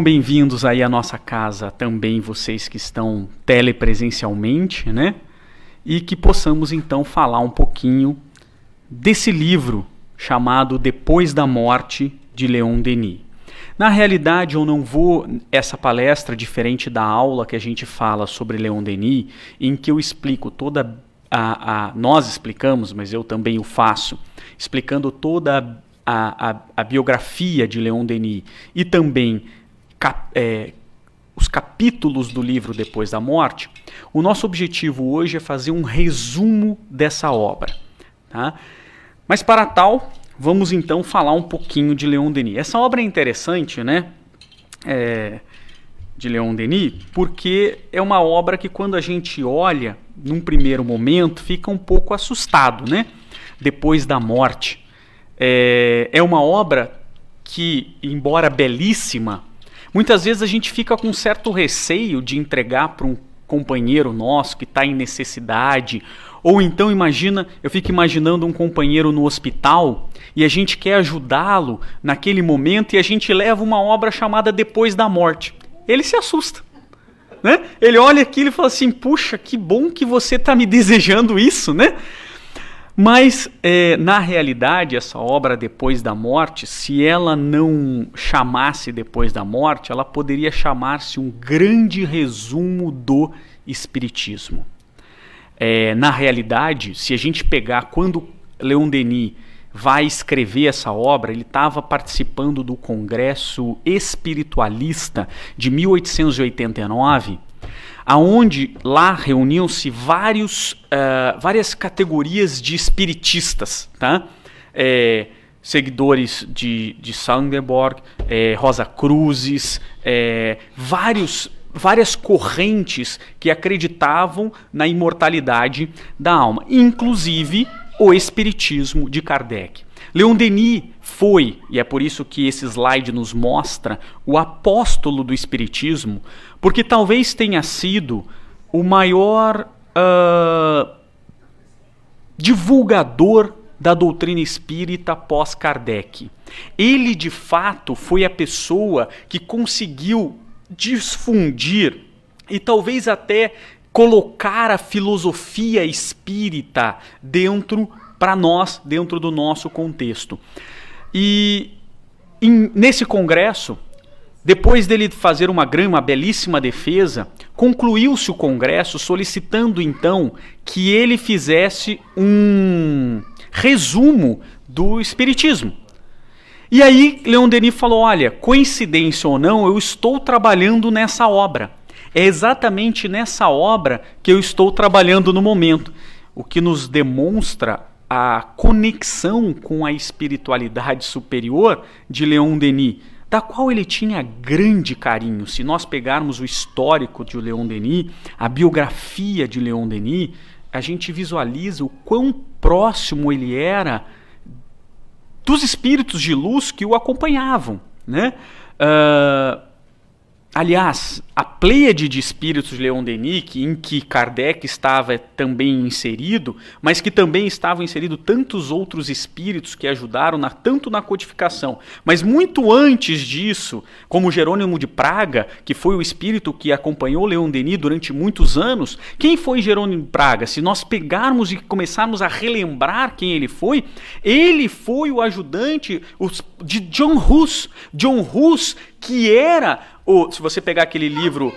Bem-vindos aí à nossa casa, também vocês que estão telepresencialmente, né? E que possamos então falar um pouquinho desse livro chamado Depois da Morte, de Leon Denis. Na realidade, eu não vou, essa palestra, diferente da aula que a gente fala sobre Leon Denis, em que eu explico nós explicamos, mas eu também o faço, explicando toda a biografia de Leon Denis e também os capítulos do livro Depois da Morte. O nosso objetivo hoje é fazer um resumo dessa obra, tá? Mas para tal, vamos então falar um pouquinho de Leon Denis. Essa obra é interessante, né? De Leon Denis, porque é uma obra que quando a gente olha, num primeiro momento, fica um pouco assustado, né? Depois da Morte. É uma obra que, embora belíssima, muitas vezes a gente fica com certo receio de entregar para um companheiro nosso que está em necessidade. Ou então eu fico imaginando um companheiro no hospital e a gente quer ajudá-lo naquele momento e a gente leva uma obra chamada Depois da Morte. Ele se assusta, né? Ele olha aquilo e fala assim, puxa, que bom que você está me desejando isso, né? Mas, na realidade, essa obra Depois da Morte, se ela não chamasse Depois da Morte, ela poderia chamar-se um grande resumo do Espiritismo. Na realidade, se a gente pegar quando Leon Denis vai escrever essa obra, ele estava participando do Congresso Espiritualista de 1889, aonde lá reuniam-se várias categorias de espiritistas, tá? Seguidores de Swedenborg, Rosa Cruzes, várias correntes que acreditavam na imortalidade da alma, inclusive o Espiritismo de Kardec. Leon Denis foi, e é por isso que esse slide nos mostra, o apóstolo do Espiritismo, porque talvez tenha sido o maior divulgador da doutrina espírita pós-Kardec. Ele, de fato, foi a pessoa que conseguiu difundir e talvez até colocar a filosofia espírita dentro do nosso contexto. E nesse congresso, depois dele fazer uma belíssima defesa, concluiu-se o congresso solicitando então que ele fizesse um resumo do Espiritismo. E aí Leon Denis falou, olha, coincidência ou não, eu estou trabalhando nessa obra. É exatamente nessa obra que eu estou trabalhando no momento, o que nos demonstra a conexão com a espiritualidade superior de Leon Denis, da qual ele tinha grande carinho. Se nós pegarmos o histórico de Leon Denis, a biografia de Leon Denis, a gente visualiza o quão próximo ele era dos espíritos de luz que o acompanhavam, né? Aliás, a pleiade de espíritos de Leon Denis, em que Kardec estava também inserido, mas que também estavam inseridos tantos outros espíritos que ajudaram tanto na codificação, mas muito antes disso, como Jerônimo de Praga, que foi o espírito que acompanhou Leon Denis durante muitos anos. Quem foi Jerônimo de Praga? Se nós pegarmos e começarmos a relembrar quem ele foi o ajudante de John Hus. John Hus, que era... se você pegar aquele livro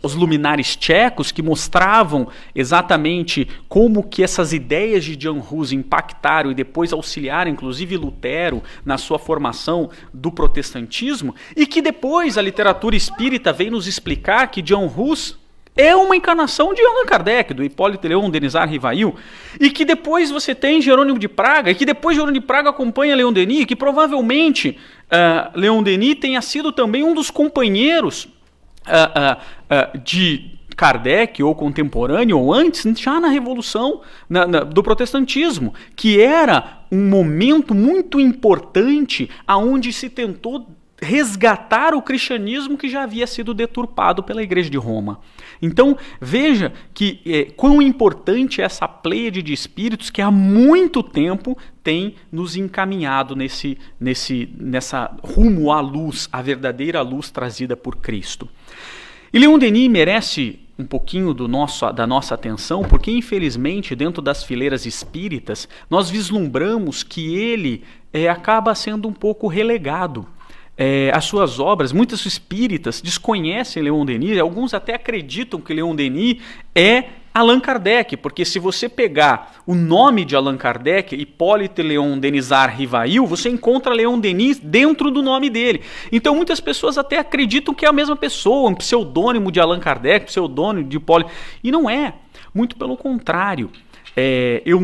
Os Luminares Tchecos, que mostravam exatamente como que essas ideias de John Hus impactaram e depois auxiliaram, inclusive Lutero, na sua formação do protestantismo, e que depois a literatura espírita vem nos explicar que John Hus é uma encarnação de Allan Kardec, do Hipólito Leon Denisard Rivail, e que depois você tem Jerônimo de Praga, e que depois Jerônimo de Praga acompanha Leon Denis, e que provavelmente Leon Denis tenha sido também um dos companheiros de Kardec, ou contemporâneo, ou antes, já na Revolução do Protestantismo, que era um momento muito importante aonde se tentou resgatar o cristianismo que já havia sido deturpado pela Igreja de Roma. Então, veja que quão importante é essa pleiade de espíritos que há muito tempo tem nos encaminhado nessa rumo à luz, a verdadeira luz trazida por Cristo. E Leon Denis merece um pouquinho da nossa atenção, porque infelizmente dentro das fileiras espíritas nós vislumbramos que ele acaba sendo um pouco relegado. As suas obras, muitos espíritas desconhecem Leon Denis, alguns até acreditam que Leon Denis é Allan Kardec, porque se você pegar o nome de Allan Kardec, Hippolyte Léon Denisard Rivail, você encontra Leon Denis dentro do nome dele. Então muitas pessoas até acreditam que é a mesma pessoa, um pseudônimo de Allan Kardec, pseudônimo de Hippolyte, e não é, muito pelo contrário. Eu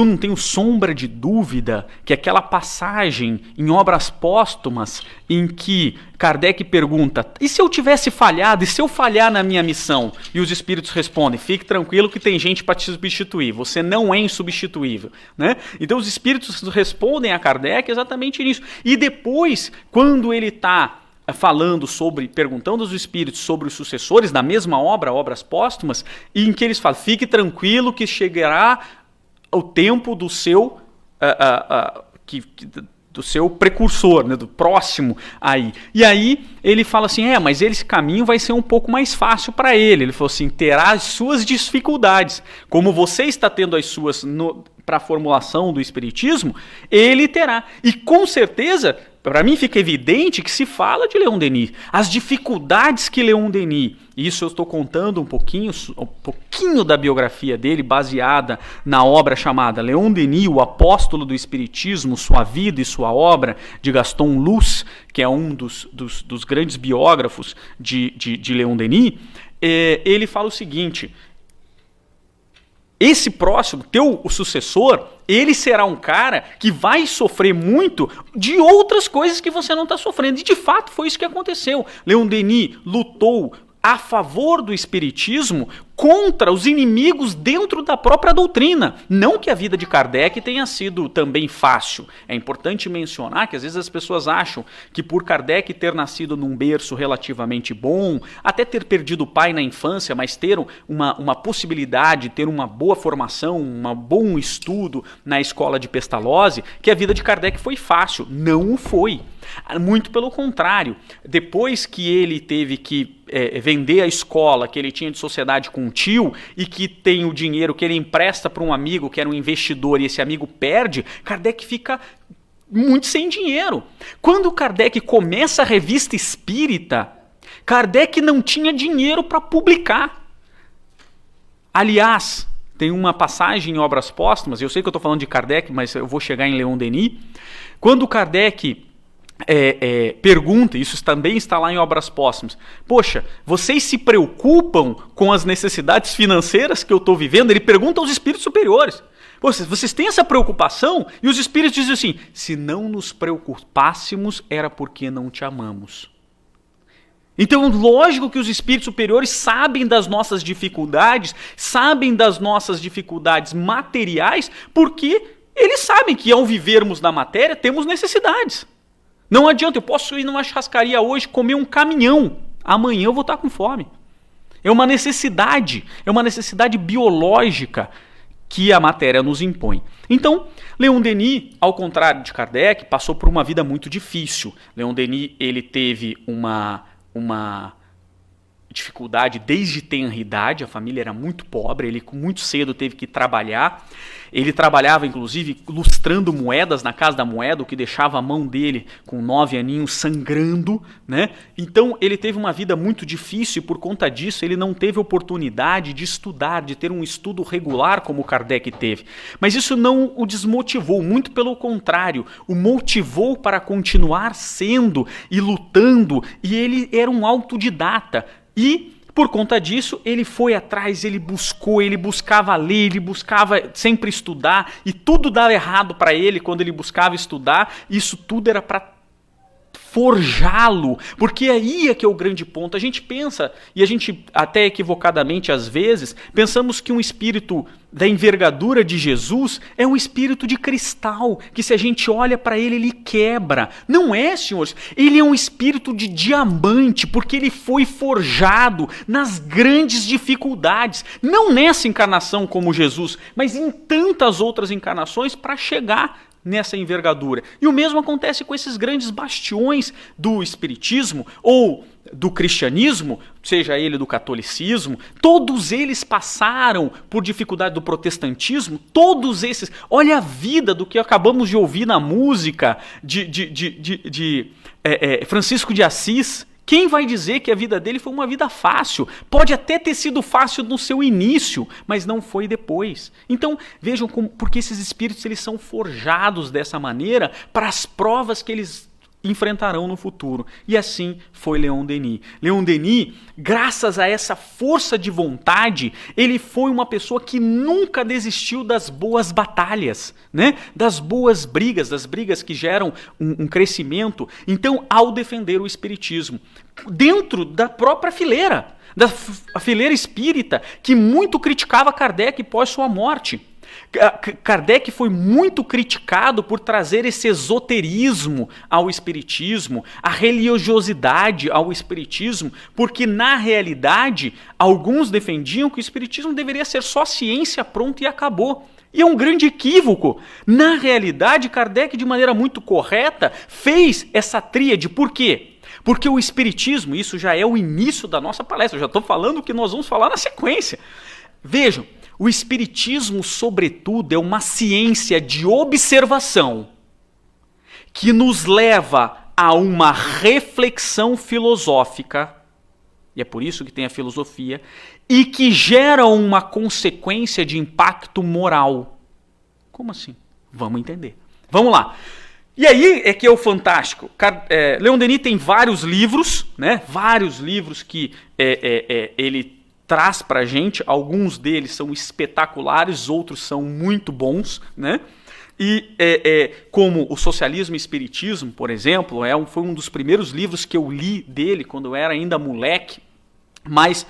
não tenho sombra de dúvida que aquela passagem em Obras Póstumas em que Kardec pergunta: e se eu tivesse falhado, e se eu falhar na minha missão? E os espíritos respondem: fique tranquilo que tem gente para te substituir, você não é insubstituível, né? Então os espíritos respondem a Kardec exatamente nisso. E depois, quando ele está perguntando aos espíritos sobre os sucessores da mesma obra, Obras Póstumas, em que eles falam: fique tranquilo que chegará o tempo do seu do seu precursor, né, do próximo aí. E aí ele fala assim: mas esse caminho vai ser um pouco mais fácil para ele. Ele falou assim: terá as suas dificuldades, como você está tendo as suas para a formulação do espiritismo, ele terá. E com certeza, para mim fica evidente que se fala de Leon Denis, as dificuldades que Leon Denis, isso eu estou contando um pouquinho da biografia dele, baseada na obra chamada Leon Denis, o Apóstolo do Espiritismo, sua vida e sua obra, de Gaston Luce, que é um dos grandes biógrafos de Leon Denis. Ele fala o seguinte: esse próximo, o sucessor, ele será um cara que vai sofrer muito de outras coisas que você não está sofrendo. E de fato foi isso que aconteceu. Leon Denis lutou a favor do espiritismo contra os inimigos dentro da própria doutrina. Não que a vida de Kardec tenha sido também fácil. É importante mencionar que às vezes as pessoas acham que por Kardec ter nascido num berço relativamente bom, até ter perdido o pai na infância, mas ter uma possibilidade, ter uma boa formação, um bom estudo na escola de Pestalozzi, que a vida de Kardec foi fácil. Não o foi. Muito pelo contrário. Depois que ele teve que vender a escola que ele tinha de sociedade com um tio e que tem o dinheiro que ele empresta para um amigo que era um investidor e esse amigo perde, Kardec fica muito sem dinheiro. Quando Kardec começa a revista espírita, Kardec não tinha dinheiro para publicar. Aliás, tem uma passagem em Obras Póstumas, eu sei que eu estou falando de Kardec, mas eu vou chegar em Leon Denis, quando Kardec pergunta, isso também está lá em Obras Póstumas: poxa, vocês se preocupam com as necessidades financeiras que eu estou vivendo? Ele pergunta aos espíritos superiores: vocês têm essa preocupação? E os espíritos dizem assim: se não nos preocupássemos era porque não te amamos. Então, lógico que os espíritos superiores sabem das nossas dificuldades materiais, porque eles sabem que ao vivermos na matéria temos necessidades. Não adianta, eu posso ir numa churrascaria hoje comer um caminhão, amanhã eu vou estar com fome. É uma necessidade biológica que a matéria nos impõe. Então, Leon Denis, ao contrário de Kardec, passou por uma vida muito difícil. Leon Denis, ele teve uma dificuldade desde tenra idade, a família era muito pobre, ele muito cedo teve que trabalhar. Ele trabalhava, inclusive, lustrando moedas na Casa da Moeda, o que deixava a mão dele com 9 aninhos sangrando, né? Então, ele teve uma vida muito difícil e, por conta disso, ele não teve oportunidade de estudar, de ter um estudo regular como Kardec teve. Mas isso não o desmotivou, muito pelo contrário, o motivou para continuar sendo e lutando, e ele era um autodidata. E, por conta disso, ele foi atrás, ele buscava ler, ele buscava sempre estudar, e tudo dava errado para ele quando ele buscava estudar. Isso tudo era para forjá-lo, porque aí é que é o grande ponto. A gente pensa, e a gente até equivocadamente às vezes, pensamos que um espírito da envergadura de Jesus é um espírito de cristal, que se a gente olha para ele, ele quebra. Não é, senhores? Ele é um espírito de diamante, porque ele foi forjado nas grandes dificuldades. Não nessa encarnação como Jesus, mas em tantas outras encarnações para chegar nessa envergadura. E o mesmo acontece com esses grandes bastiões do espiritismo ou do cristianismo, seja ele do catolicismo, todos eles passaram por dificuldade do protestantismo, todos esses, olha a vida do que acabamos de ouvir na música de Francisco de Assis. Quem vai dizer que a vida dele foi uma vida fácil? Pode até ter sido fácil no seu início, mas não foi depois. Então, vejam porque esses espíritos eles são forjados dessa maneira para as provas que eles enfrentarão no futuro. E assim foi Leon Denis. Leon Denis, graças a essa força de vontade, ele foi uma pessoa que nunca desistiu das boas batalhas, né? Das boas brigas, das brigas que geram um crescimento. Então, ao defender o espiritismo, dentro da própria fileira, a fileira espírita, que muito criticava Kardec pós sua morte. Kardec foi muito criticado por trazer esse esoterismo ao espiritismo, a religiosidade ao espiritismo, porque na realidade alguns defendiam que o espiritismo deveria ser só ciência, pronto e acabou. E é um grande equívoco. Na realidade, Kardec, de maneira muito correta, fez essa tríade. Por quê? Porque o espiritismo, isso já é o início da nossa palestra, eu já estou falando o que nós vamos falar na sequência. Vejam, o espiritismo, sobretudo, é uma ciência de observação que nos leva a uma reflexão filosófica, e é por isso que tem a filosofia, e que gera uma consequência de impacto moral. Como assim? Vamos entender. Vamos lá. E aí é que é o fantástico. Leon Denis tem vários livros, né? Vários livros que ele traz para a gente. Alguns deles são espetaculares, outros são muito bons, né? E como o Socialismo e Espiritismo, por exemplo, foi um dos primeiros livros que eu li dele quando eu era ainda moleque. Mas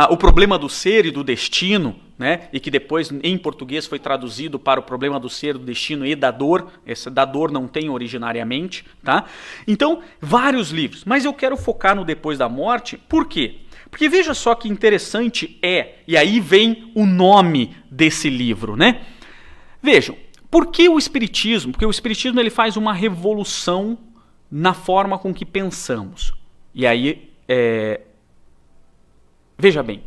o Problema do Ser e do Destino, né? E que depois em português foi traduzido para o Problema do Ser, do Destino e da Dor. Esse da Dor não tem originariamente, tá? Então, vários livros. Mas eu quero focar no Depois da Morte. Por quê? Porque veja só que interessante e aí vem o nome desse livro, né? Vejam, por que o Espiritismo? Porque o Espiritismo ele faz uma revolução na forma com que pensamos. E aí, veja bem,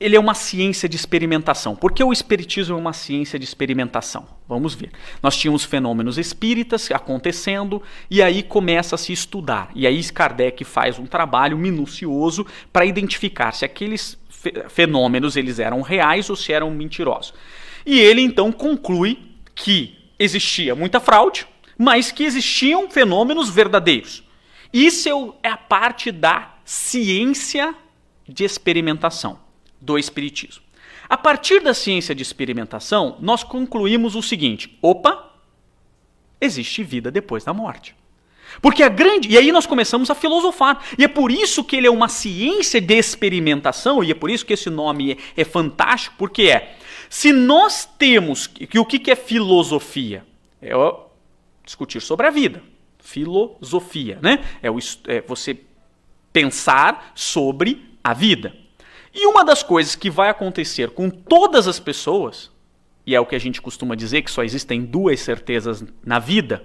ele é uma ciência de experimentação. Por que o Espiritismo é uma ciência de experimentação? Vamos ver. Nós tínhamos fenômenos espíritas acontecendo e aí começa a se estudar. E aí Kardec faz um trabalho minucioso para identificar se aqueles fenômenos eles eram reais ou se eram mentirosos. E ele então conclui que existia muita fraude, mas que existiam fenômenos verdadeiros. Isso é a parte da ciência de experimentação do Espiritismo. A partir da ciência de experimentação, nós concluímos o seguinte: existe vida depois da morte. Porque e aí nós começamos a filosofar. E é por isso que ele é uma ciência de experimentação, e é por isso que esse nome é fantástico, porque se nós temos o que é filosofia? É discutir sobre a vida. Filosofia, né? É você pensar sobre a vida. E uma das coisas que vai acontecer com todas as pessoas, e é o que a gente costuma dizer que só existem duas certezas na vida,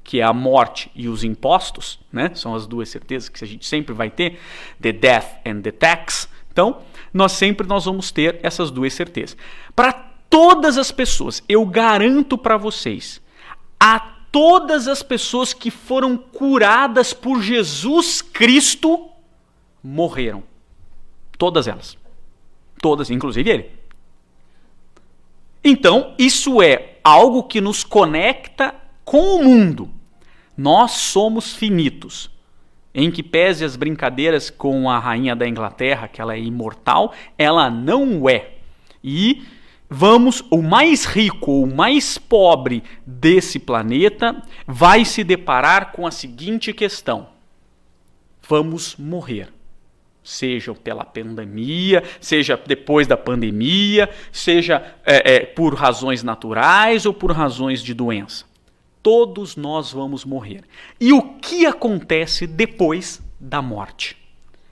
que é a morte e os impostos, né? São as duas certezas que a gente sempre vai ter, the death and the tax. Então, nós vamos ter essas duas certezas. Para todas as pessoas, eu garanto para vocês, a todas as pessoas que foram curadas por Jesus Cristo, morreram. Todas elas. Todas, inclusive ele. Então, isso é algo que nos conecta com o mundo. Nós somos finitos. Em que pese as brincadeiras com a rainha da Inglaterra, que ela é imortal, ela não é. E o mais rico ou o mais pobre desse planeta vai se deparar com a seguinte questão: vamos morrer. seja pela pandemia, seja depois da pandemia, seja por razões naturais ou por razões de doença. Todos nós vamos morrer. E o que acontece depois da morte?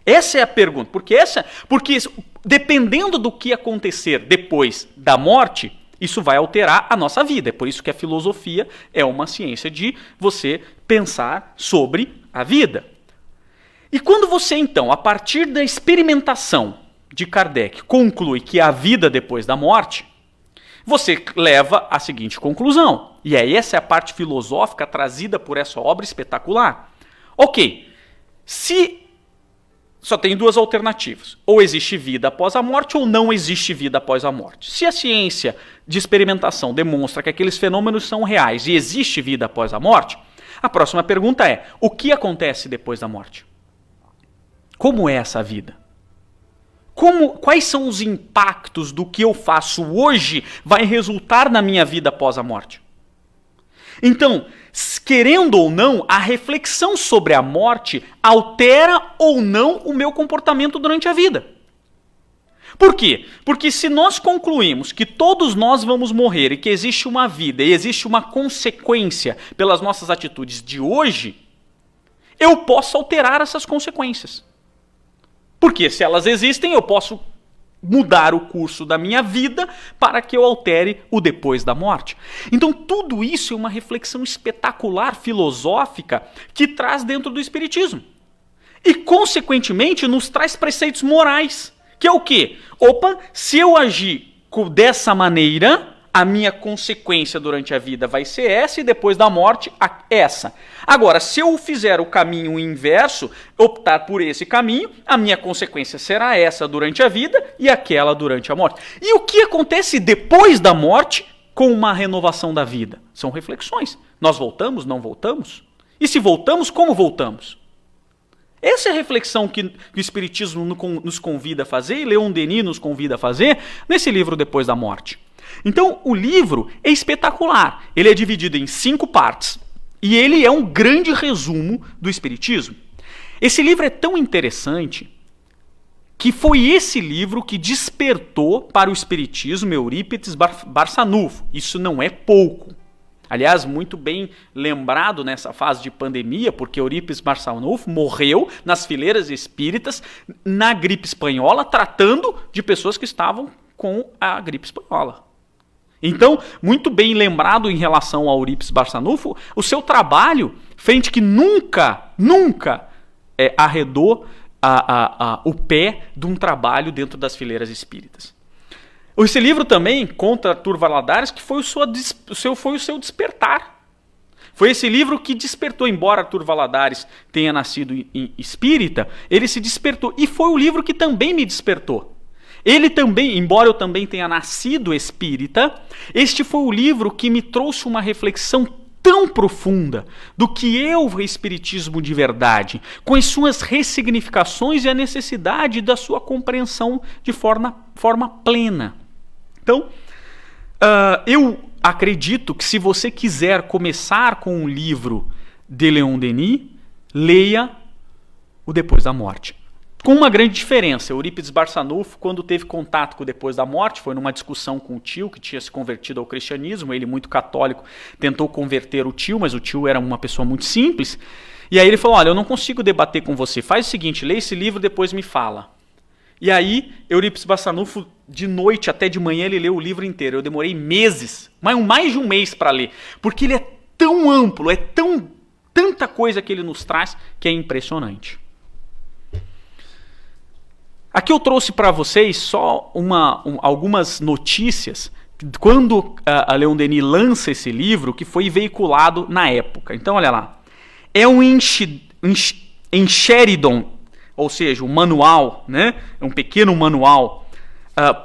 Essa é a pergunta. Porque dependendo do que acontecer depois da morte, isso vai alterar a nossa vida. É por isso que a filosofia é uma ciência de você pensar sobre a vida. E quando você, então, a partir da experimentação de Kardec, conclui que há vida depois da morte, você leva a seguinte conclusão. E aí essa é a parte filosófica trazida por essa obra espetacular. Ok, se só tem duas alternativas. Ou existe vida após a morte ou não existe vida após a morte. Se a ciência de experimentação demonstra que aqueles fenômenos são reais e existe vida após a morte, a próxima pergunta é: o que acontece depois da morte? Como é essa vida? Quais são os impactos do que eu faço hoje vai resultar na minha vida após a morte? Então, querendo ou não, a reflexão sobre a morte altera ou não o meu comportamento durante a vida. Por quê? Porque se nós concluímos que todos nós vamos morrer e que existe uma vida e existe uma consequência pelas nossas atitudes de hoje, eu posso alterar essas consequências. Porque se elas existem, eu posso mudar o curso da minha vida para que eu altere o depois da morte. Então tudo isso é uma reflexão espetacular, filosófica, que traz dentro do Espiritismo. E, consequentemente, nos traz preceitos morais. Que é o quê? Opa, se eu agir dessa maneira, a minha consequência durante a vida vai ser essa e depois da morte, essa. Agora, se eu fizer o caminho inverso, optar por esse caminho, a minha consequência será essa durante a vida e aquela durante a morte. E o que acontece depois da morte com uma renovação da vida? São reflexões. Nós voltamos, não voltamos? E se voltamos, como voltamos? Essa é a reflexão que o Espiritismo nos convida a fazer, e Leon Denis nos convida a fazer nesse livro Depois da Morte. Então, o livro é espetacular. Ele é dividido em 5 partes. E ele é um grande resumo do Espiritismo. Esse livro é tão interessante que foi esse livro que despertou para o Espiritismo Eurípides Barçanufo. Isso não é pouco. Aliás, muito bem lembrado nessa fase de pandemia, porque Eurípides Barçanufo morreu nas fileiras espíritas na gripe espanhola, tratando de pessoas que estavam com a gripe espanhola. Então, muito bem lembrado em relação ao Eurípides Barçanufo, o seu trabalho, frente que nunca arredou o pé de um trabalho dentro das fileiras espíritas. Esse livro também conta Arthur Valadares, que foi o seu despertar. Foi esse livro que despertou, embora Arthur Valadares tenha nascido em espírita, ele se despertou. E foi o livro que também me despertou. Ele também, embora eu também tenha nascido espírita, este foi o livro que me trouxe uma reflexão tão profunda do que é o espiritismo de verdade, com as suas ressignificações e a necessidade da sua compreensão de forma plena. Então, eu acredito que se você quiser começar com um livro de Leon Denis, leia o Depois da Morte. Com uma grande diferença, Eurípides Barçanufo, quando teve contato com o Depois da Morte, foi numa discussão com o tio, que tinha se convertido ao cristianismo, ele muito católico, tentou converter o tio, mas o tio era uma pessoa muito simples, e aí ele falou: olha, eu não consigo debater com você, faz o seguinte, lê esse livro, depois me fala. E aí, Eurípides Barçanufo, de noite até de manhã, ele leu o livro inteiro. Eu demorei meses, mais de um mês para ler, porque ele é tão amplo, tanta coisa que ele nos traz, que é impressionante. Aqui eu trouxe para vocês só algumas notícias quando a Leon Denis lança esse livro, que foi veiculado na época. Então, olha lá. É um Enchiridion, ou seja, um manual, né? Um pequeno manual,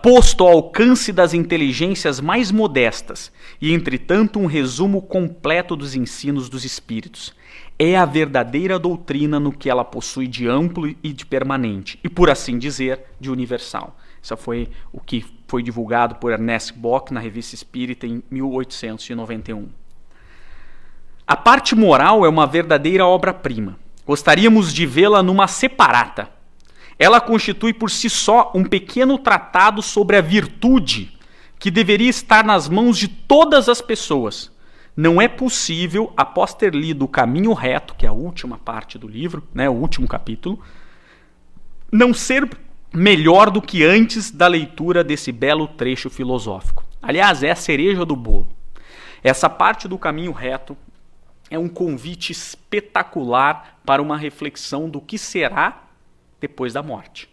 posto ao alcance das inteligências mais modestas e, entretanto, um resumo completo dos ensinos dos espíritos. É a verdadeira doutrina no que ela possui de amplo e de permanente, e, por assim dizer, de universal. Isso foi o que foi divulgado por Ernest Bock na Revista Espírita em 1891. A parte moral é uma verdadeira obra-prima. Gostaríamos de vê-la numa separata. ela constitui por si só um pequeno tratado sobre a virtude que deveria estar nas mãos de todas as pessoas. Não é possível, após ter lido O Caminho Reto, que é a última parte do livro, né, o último capítulo, não ser melhor do que antes da leitura desse belo trecho filosófico. Aliás, é a cereja do bolo. Essa parte do Caminho Reto é um convite espetacular para uma reflexão do que será depois da morte.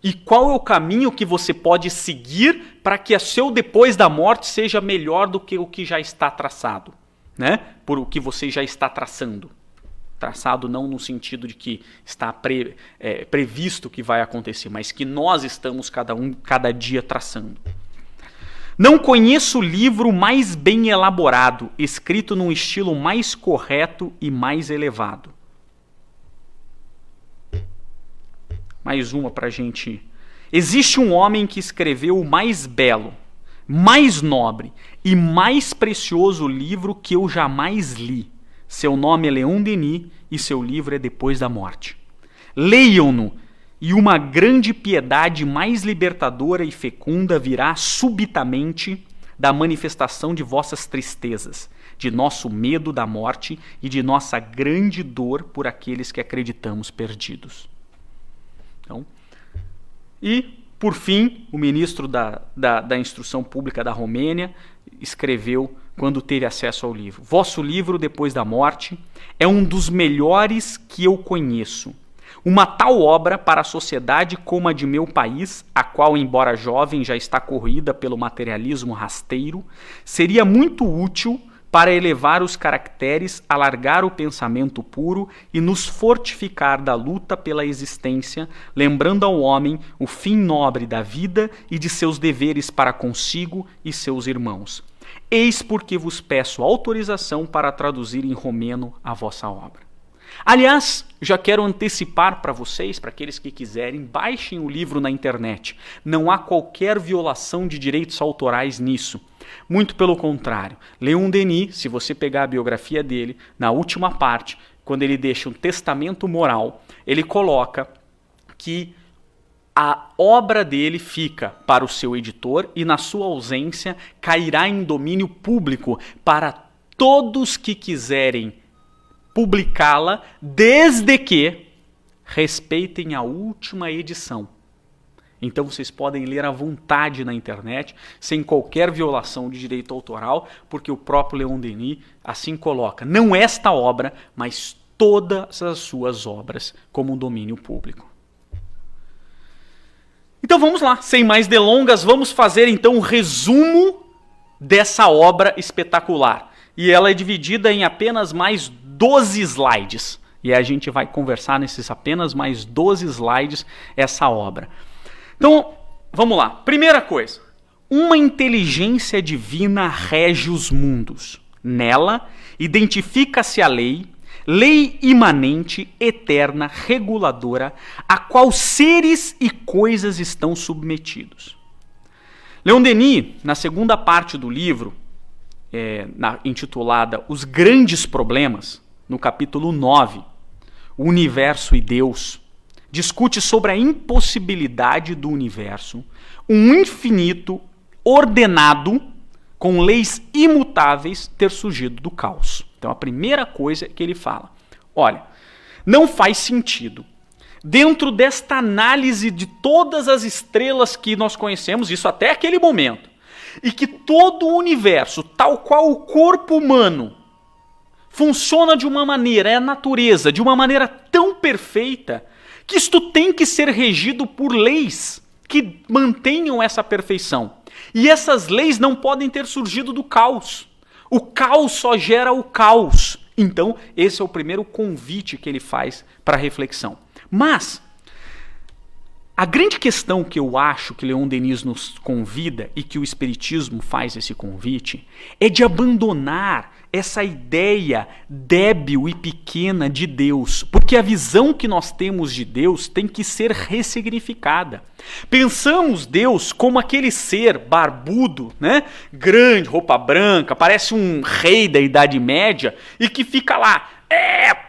E qual é o caminho que você pode seguir para que o seu depois da morte seja melhor do que o que já está traçado, né? Por o que você já está traçando. Traçado não no sentido de que está previsto que vai acontecer, mas que nós estamos cada dia traçando. Não conheço livro mais bem elaborado, escrito num estilo mais correto e mais elevado. Mais uma para a gente. Existe um homem que escreveu o mais belo, mais nobre e mais precioso livro que eu jamais li. Seu nome é Leon Denis e seu livro é Depois da Morte. Leiam-no e uma grande piedade mais libertadora e fecunda virá subitamente da manifestação de vossas tristezas, de nosso medo da morte e de nossa grande dor por aqueles que acreditamos perdidos. Então, e, por fim, o ministro da Instrução Pública da Romênia escreveu, quando teve acesso ao livro: vosso livro, Depois da Morte, é um dos melhores que eu conheço. Uma tal obra para a sociedade como a de meu país, a qual, embora jovem, já está corrida pelo materialismo rasteiro, seria muito útil para elevar os caracteres, alargar o pensamento puro e nos fortificar da luta pela existência, lembrando ao homem o fim nobre da vida e de seus deveres para consigo e seus irmãos. Eis porque vos peço autorização para traduzir em romeno a vossa obra. Aliás, já quero antecipar para vocês, para aqueles que quiserem, baixem o livro na internet. Não há qualquer violação de direitos autorais nisso. Muito pelo contrário. Leon Denis, se você pegar a biografia dele, na última parte, quando ele deixa um testamento moral, ele coloca que a obra dele fica para o seu editor e, na sua ausência, cairá em domínio público para todos que quiserem publicá-la, desde que respeitem a última edição. Então vocês podem ler à vontade na internet, sem qualquer violação de direito autoral, porque o próprio Leon Denis assim coloca, não esta obra, mas todas as suas obras como um domínio público. Então vamos lá, sem mais delongas, vamos fazer então um resumo dessa obra espetacular. E ela é dividida em apenas mais 12 slides. E a gente vai conversar nesses apenas mais 12 slides essa obra. Então, vamos lá. Primeira coisa. Uma inteligência divina rege os mundos. Nela, identifica-se a lei imanente, eterna, reguladora, a qual seres e coisas estão submetidos. Leon Denis, na segunda parte do livro, intitulada Os Grandes Problemas, no capítulo 9, O Universo e Deus, discute sobre a impossibilidade do universo, um infinito ordenado com leis imutáveis ter surgido do caos. Então a primeira coisa que ele fala, olha, não faz sentido, dentro desta análise de todas as estrelas que nós conhecemos, isso até aquele momento, e que todo o universo, tal qual o corpo humano, funciona de uma maneira, é a natureza, de uma maneira tão perfeita, que isto tem que ser regido por leis que mantenham essa perfeição. E essas leis não podem ter surgido do caos. O caos só gera o caos. Então, esse é o primeiro convite que ele faz para a reflexão. Mas a grande questão que eu acho que Leon Denis nos convida e que o Espiritismo faz esse convite é de abandonar essa ideia débil e pequena de Deus, porque a visão que nós temos de Deus tem que ser ressignificada. Pensamos Deus como aquele ser barbudo, né? Grande, roupa branca, parece um rei da Idade Média e que fica lá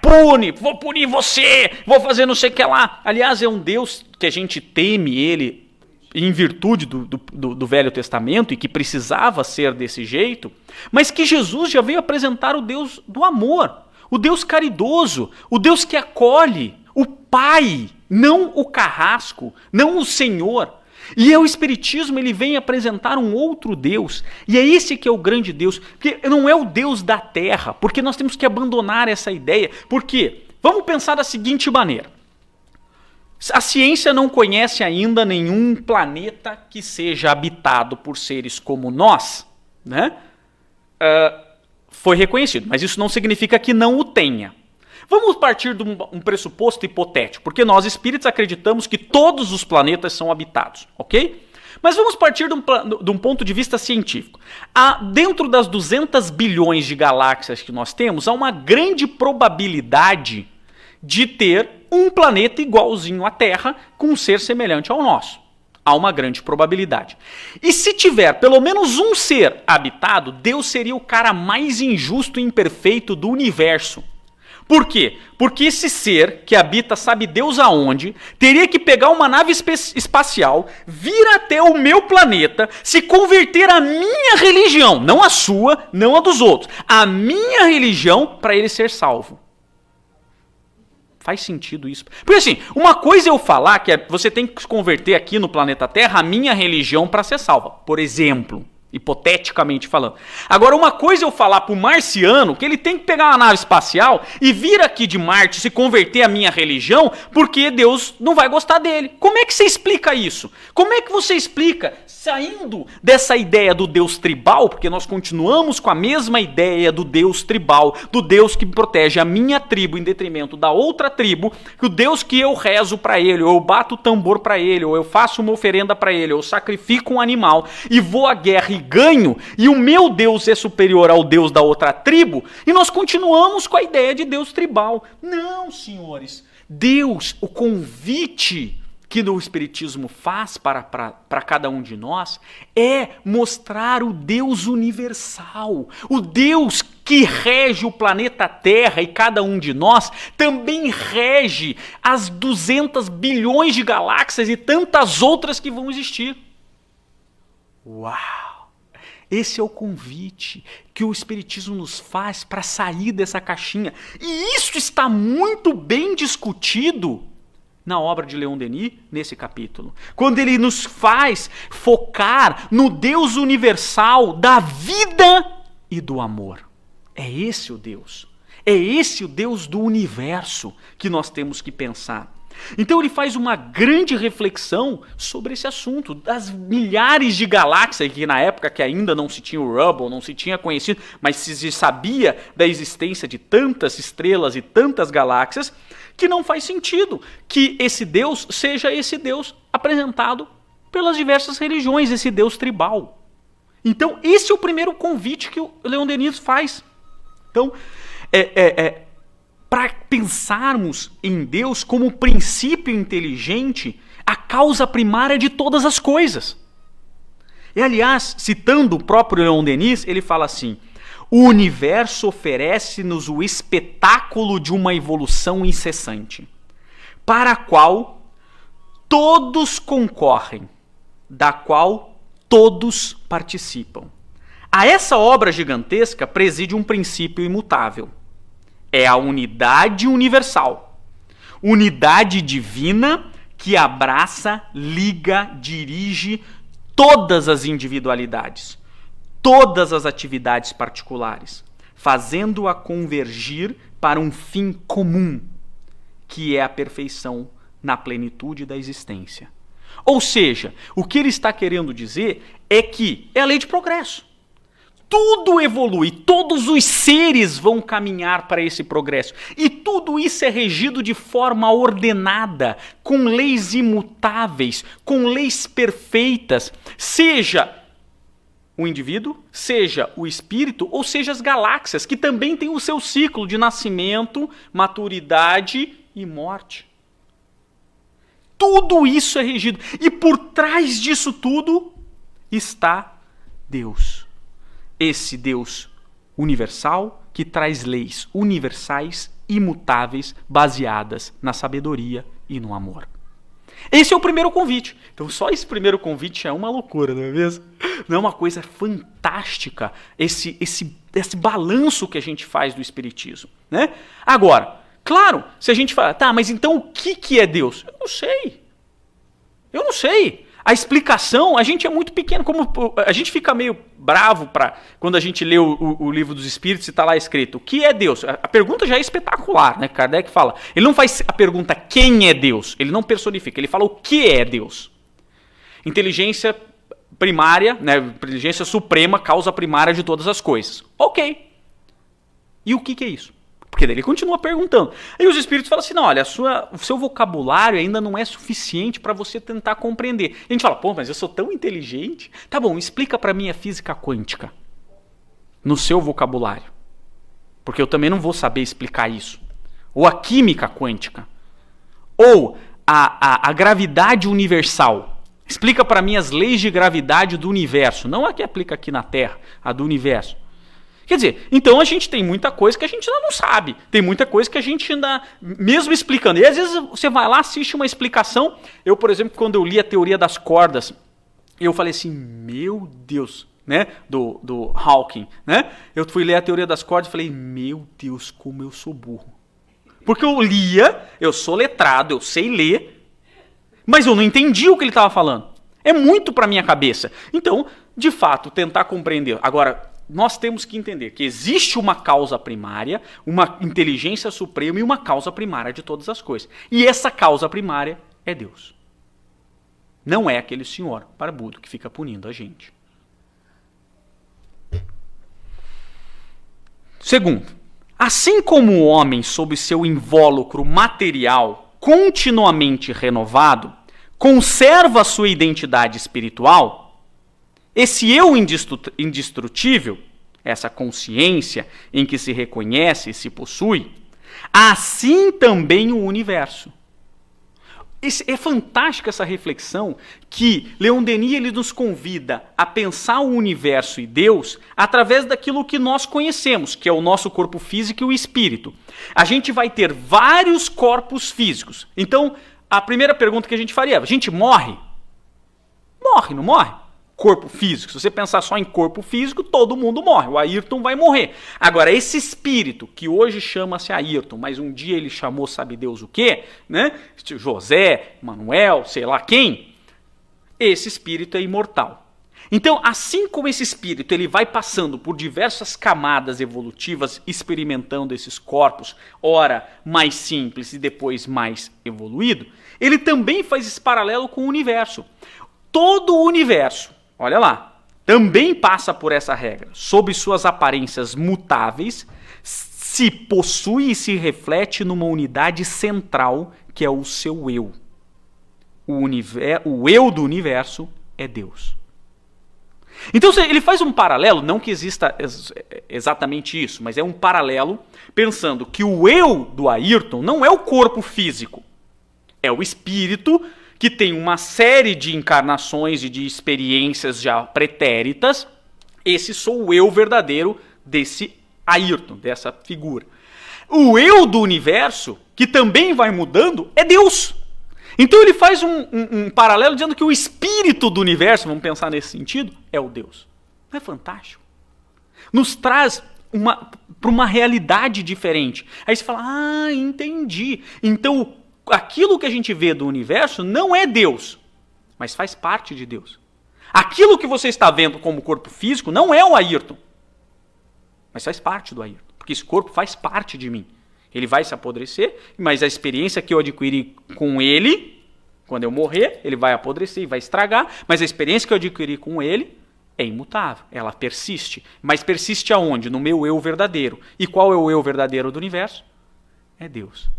Pune, vou punir você, vou fazer não sei o que lá. Aliás, é um Deus que a gente teme ele em virtude do Velho Testamento e que precisava ser desse jeito, mas que Jesus já veio apresentar o Deus do amor, o Deus caridoso, o Deus que acolhe, o Pai, não o carrasco, não o Senhor. E o Espiritismo ele vem apresentar um outro Deus, e é esse que é o grande Deus, porque não é o Deus da Terra, porque nós temos que abandonar essa ideia, porque vamos pensar da seguinte maneira, a ciência não conhece ainda nenhum planeta que seja habitado por seres como nós, né? Foi reconhecido, mas isso não significa que não o tenha. Vamos partir de um pressuposto hipotético, porque nós espíritos acreditamos que todos os planetas são habitados, ok? Mas vamos partir de um ponto de vista científico. Dentro das 200 bilhões de galáxias que nós temos, há uma grande probabilidade de ter um planeta igualzinho à Terra com um ser semelhante ao nosso. Há uma grande probabilidade. E se tiver pelo menos um ser habitado, Deus seria o cara mais injusto e imperfeito do universo. Por quê? Porque esse ser que habita sabe Deus aonde, teria que pegar uma nave espacial, vir até o meu planeta, se converter à minha religião, não a sua, não a dos outros, a minha religião para ele ser salvo. Faz sentido isso? Porque assim, uma coisa é eu falar que você tem que se converter aqui no planeta Terra a minha religião para ser salva, por exemplo. Hipoteticamente falando. Agora, uma coisa é eu falar para o marciano que ele tem que pegar uma nave espacial e vir aqui de Marte se converter à minha religião porque Deus não vai gostar dele. Como é que você explica isso? Como é que você explica, saindo dessa ideia do Deus tribal, porque nós continuamos com a mesma ideia do Deus tribal, do Deus que protege a minha tribo em detrimento da outra tribo, que o Deus que eu rezo para ele, ou eu bato o tambor para ele, ou eu faço uma oferenda para ele, ou eu sacrifico um animal e vou à guerra e ganho, e o meu Deus é superior ao Deus da outra tribo, e nós continuamos com a ideia de Deus tribal. Não, senhores. Deus, o convite que o Espiritismo faz para cada um de nós é mostrar o Deus universal, o Deus que rege o planeta Terra e cada um de nós também rege as 200 bilhões de galáxias e tantas outras que vão existir. Uau! Esse é o convite que o Espiritismo nos faz para sair dessa caixinha. E isso está muito bem discutido na obra de Leon Denis, nesse capítulo. Quando ele nos faz focar no Deus universal da vida e do amor. É esse o Deus. É esse o Deus do universo que nós temos que pensar. Então ele faz uma grande reflexão sobre esse assunto, das milhares de galáxias, que na época que ainda não se tinha o Hubble, não se tinha conhecido, mas se sabia da existência de tantas estrelas e tantas galáxias, que não faz sentido que esse Deus seja esse Deus apresentado pelas diversas religiões, esse Deus tribal. Então esse é o primeiro convite que o Leon Denis faz. Então, para pensarmos em Deus como princípio inteligente, a causa primária de todas as coisas. E, aliás, citando o próprio Leon Denis, ele fala assim: o universo oferece-nos o espetáculo de uma evolução incessante, para a qual todos concorrem, da qual todos participam. A essa obra gigantesca preside um princípio imutável. É a unidade universal, unidade divina que abraça, liga, dirige todas as individualidades, todas as atividades particulares, fazendo-a convergir para um fim comum, que é a perfeição na plenitude da existência. Ou seja, o que ele está querendo dizer é que é a lei de progresso. Tudo evolui, todos os seres vão caminhar para esse progresso. E tudo isso é regido de forma ordenada, com leis imutáveis, com leis perfeitas, seja o indivíduo, seja o espírito, ou seja as galáxias, que também têm o seu ciclo de nascimento, maturidade e morte. Tudo isso é regido. E por trás disso tudo está Deus. Esse Deus universal, que traz leis universais, imutáveis, baseadas na sabedoria e no amor. Esse é o primeiro convite. Então só esse primeiro convite é uma loucura, não é mesmo? Não é uma coisa fantástica esse balanço que a gente faz do Espiritismo, né? Agora, claro, se a gente fala, tá, mas então o que é Deus? Eu não sei. A explicação, a gente é muito pequeno, como a gente fica meio bravo quando a gente lê o livro dos Espíritos e está lá escrito, o que é Deus? A pergunta já é espetacular, né? Kardec fala, ele não faz a pergunta quem é Deus, ele não personifica, ele fala o que é Deus. Inteligência primária, né? Inteligência suprema, causa primária de todas as coisas. Ok. E o que é isso? Porque daí ele continua perguntando. Aí os espíritos falam assim, não, olha, o seu vocabulário ainda não é suficiente para você tentar compreender. E a gente fala, pô, mas eu sou tão inteligente. Tá bom, explica para mim a física quântica no seu vocabulário. Porque eu também não vou saber explicar isso. Ou a química quântica. Ou a gravidade universal. Explica para mim as leis de gravidade do universo. Não a que aplica aqui na Terra, a do universo. Quer dizer, então a gente tem muita coisa que a gente ainda não sabe. Tem muita coisa que a gente ainda, mesmo explicando. E às vezes você vai lá, assiste uma explicação. Eu, por exemplo, quando eu li a teoria das cordas, eu falei assim, meu Deus, né? Do Hawking, né? Eu fui ler a teoria das cordas e falei, meu Deus, como eu sou burro. Porque eu lia, eu sou letrado, eu sei ler, mas eu não entendi o que ele estava falando. É muito para minha cabeça. Então, de fato, tentar compreender. Agora, nós temos que entender que existe uma causa primária, uma inteligência suprema e uma causa primária de todas as coisas. E essa causa primária é Deus. Não é aquele senhor barbudo que fica punindo a gente. Segundo, assim como o homem, sob seu invólucro material continuamente renovado, conserva a sua identidade espiritual, esse eu indestrutível, essa consciência em que se reconhece e se possui, assim também o universo. É fantástica essa reflexão que Leon Denis ele nos convida a pensar o universo e Deus através daquilo que nós conhecemos, que é o nosso corpo físico e o espírito. A gente vai ter vários corpos físicos. Então, a primeira pergunta que a gente faria, a gente morre? Morre, não morre? Corpo físico. Se você pensar só em corpo físico, todo mundo morre. O Ayrton vai morrer. Agora, esse espírito, que hoje chama-se Ayrton, mas um dia ele chamou sabe Deus o quê, né? José, Manuel, sei lá quem, esse espírito é imortal. Então, assim como esse espírito ele vai passando por diversas camadas evolutivas, experimentando esses corpos, ora mais simples e depois mais evoluído, ele também faz esse paralelo com o universo. Todo o universo, olha lá, também passa por essa regra. Sob suas aparências mutáveis, se possui e se reflete numa unidade central, que é o seu eu. O eu do universo é Deus. Então ele faz um paralelo, não que exista exatamente isso, mas é um paralelo pensando que o eu do Ayrton não é o corpo físico, é o espírito que tem uma série de encarnações e de experiências já pretéritas. Esse sou o eu verdadeiro desse Ayrton, dessa figura. O eu do universo, que também vai mudando, é Deus. Então ele faz um paralelo dizendo que o espírito do universo, vamos pensar nesse sentido, é o Deus. Não é fantástico? Nos traz para uma realidade diferente. Aí você fala, entendi. Então aquilo que a gente vê do universo não é Deus, mas faz parte de Deus. Aquilo que você está vendo como corpo físico não é o Ayrton, mas faz parte do Ayrton, porque esse corpo faz parte de mim. Ele vai se apodrecer, mas a experiência que eu adquiri com ele, quando eu morrer, ele vai apodrecer e vai estragar, mas a experiência que eu adquiri com ele é imutável, ela persiste. Mas persiste aonde? No meu eu verdadeiro. E qual é o eu verdadeiro do universo? É Deus.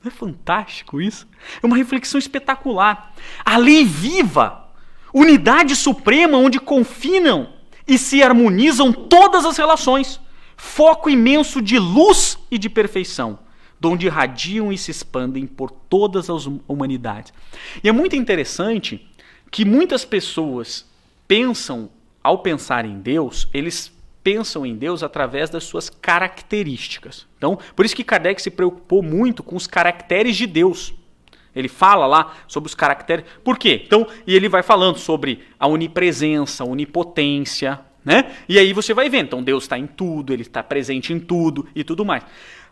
Não é fantástico isso? É uma reflexão espetacular. A lei viva, unidade suprema onde confinam e se harmonizam todas as relações. Foco imenso de luz e de perfeição, de onde irradiam e se expandem por todas as humanidades. E é muito interessante que muitas pessoas pensam, ao pensar em Deus, eles pensam em Deus através das suas características. Então, por isso que Kardec se preocupou muito com os caracteres de Deus. Ele fala lá sobre os caracteres. Por quê? Então, e ele vai falando sobre a onipresença, a onipotência, né? E aí você vai vendo. Então, Deus está em tudo, ele está presente em tudo e tudo mais.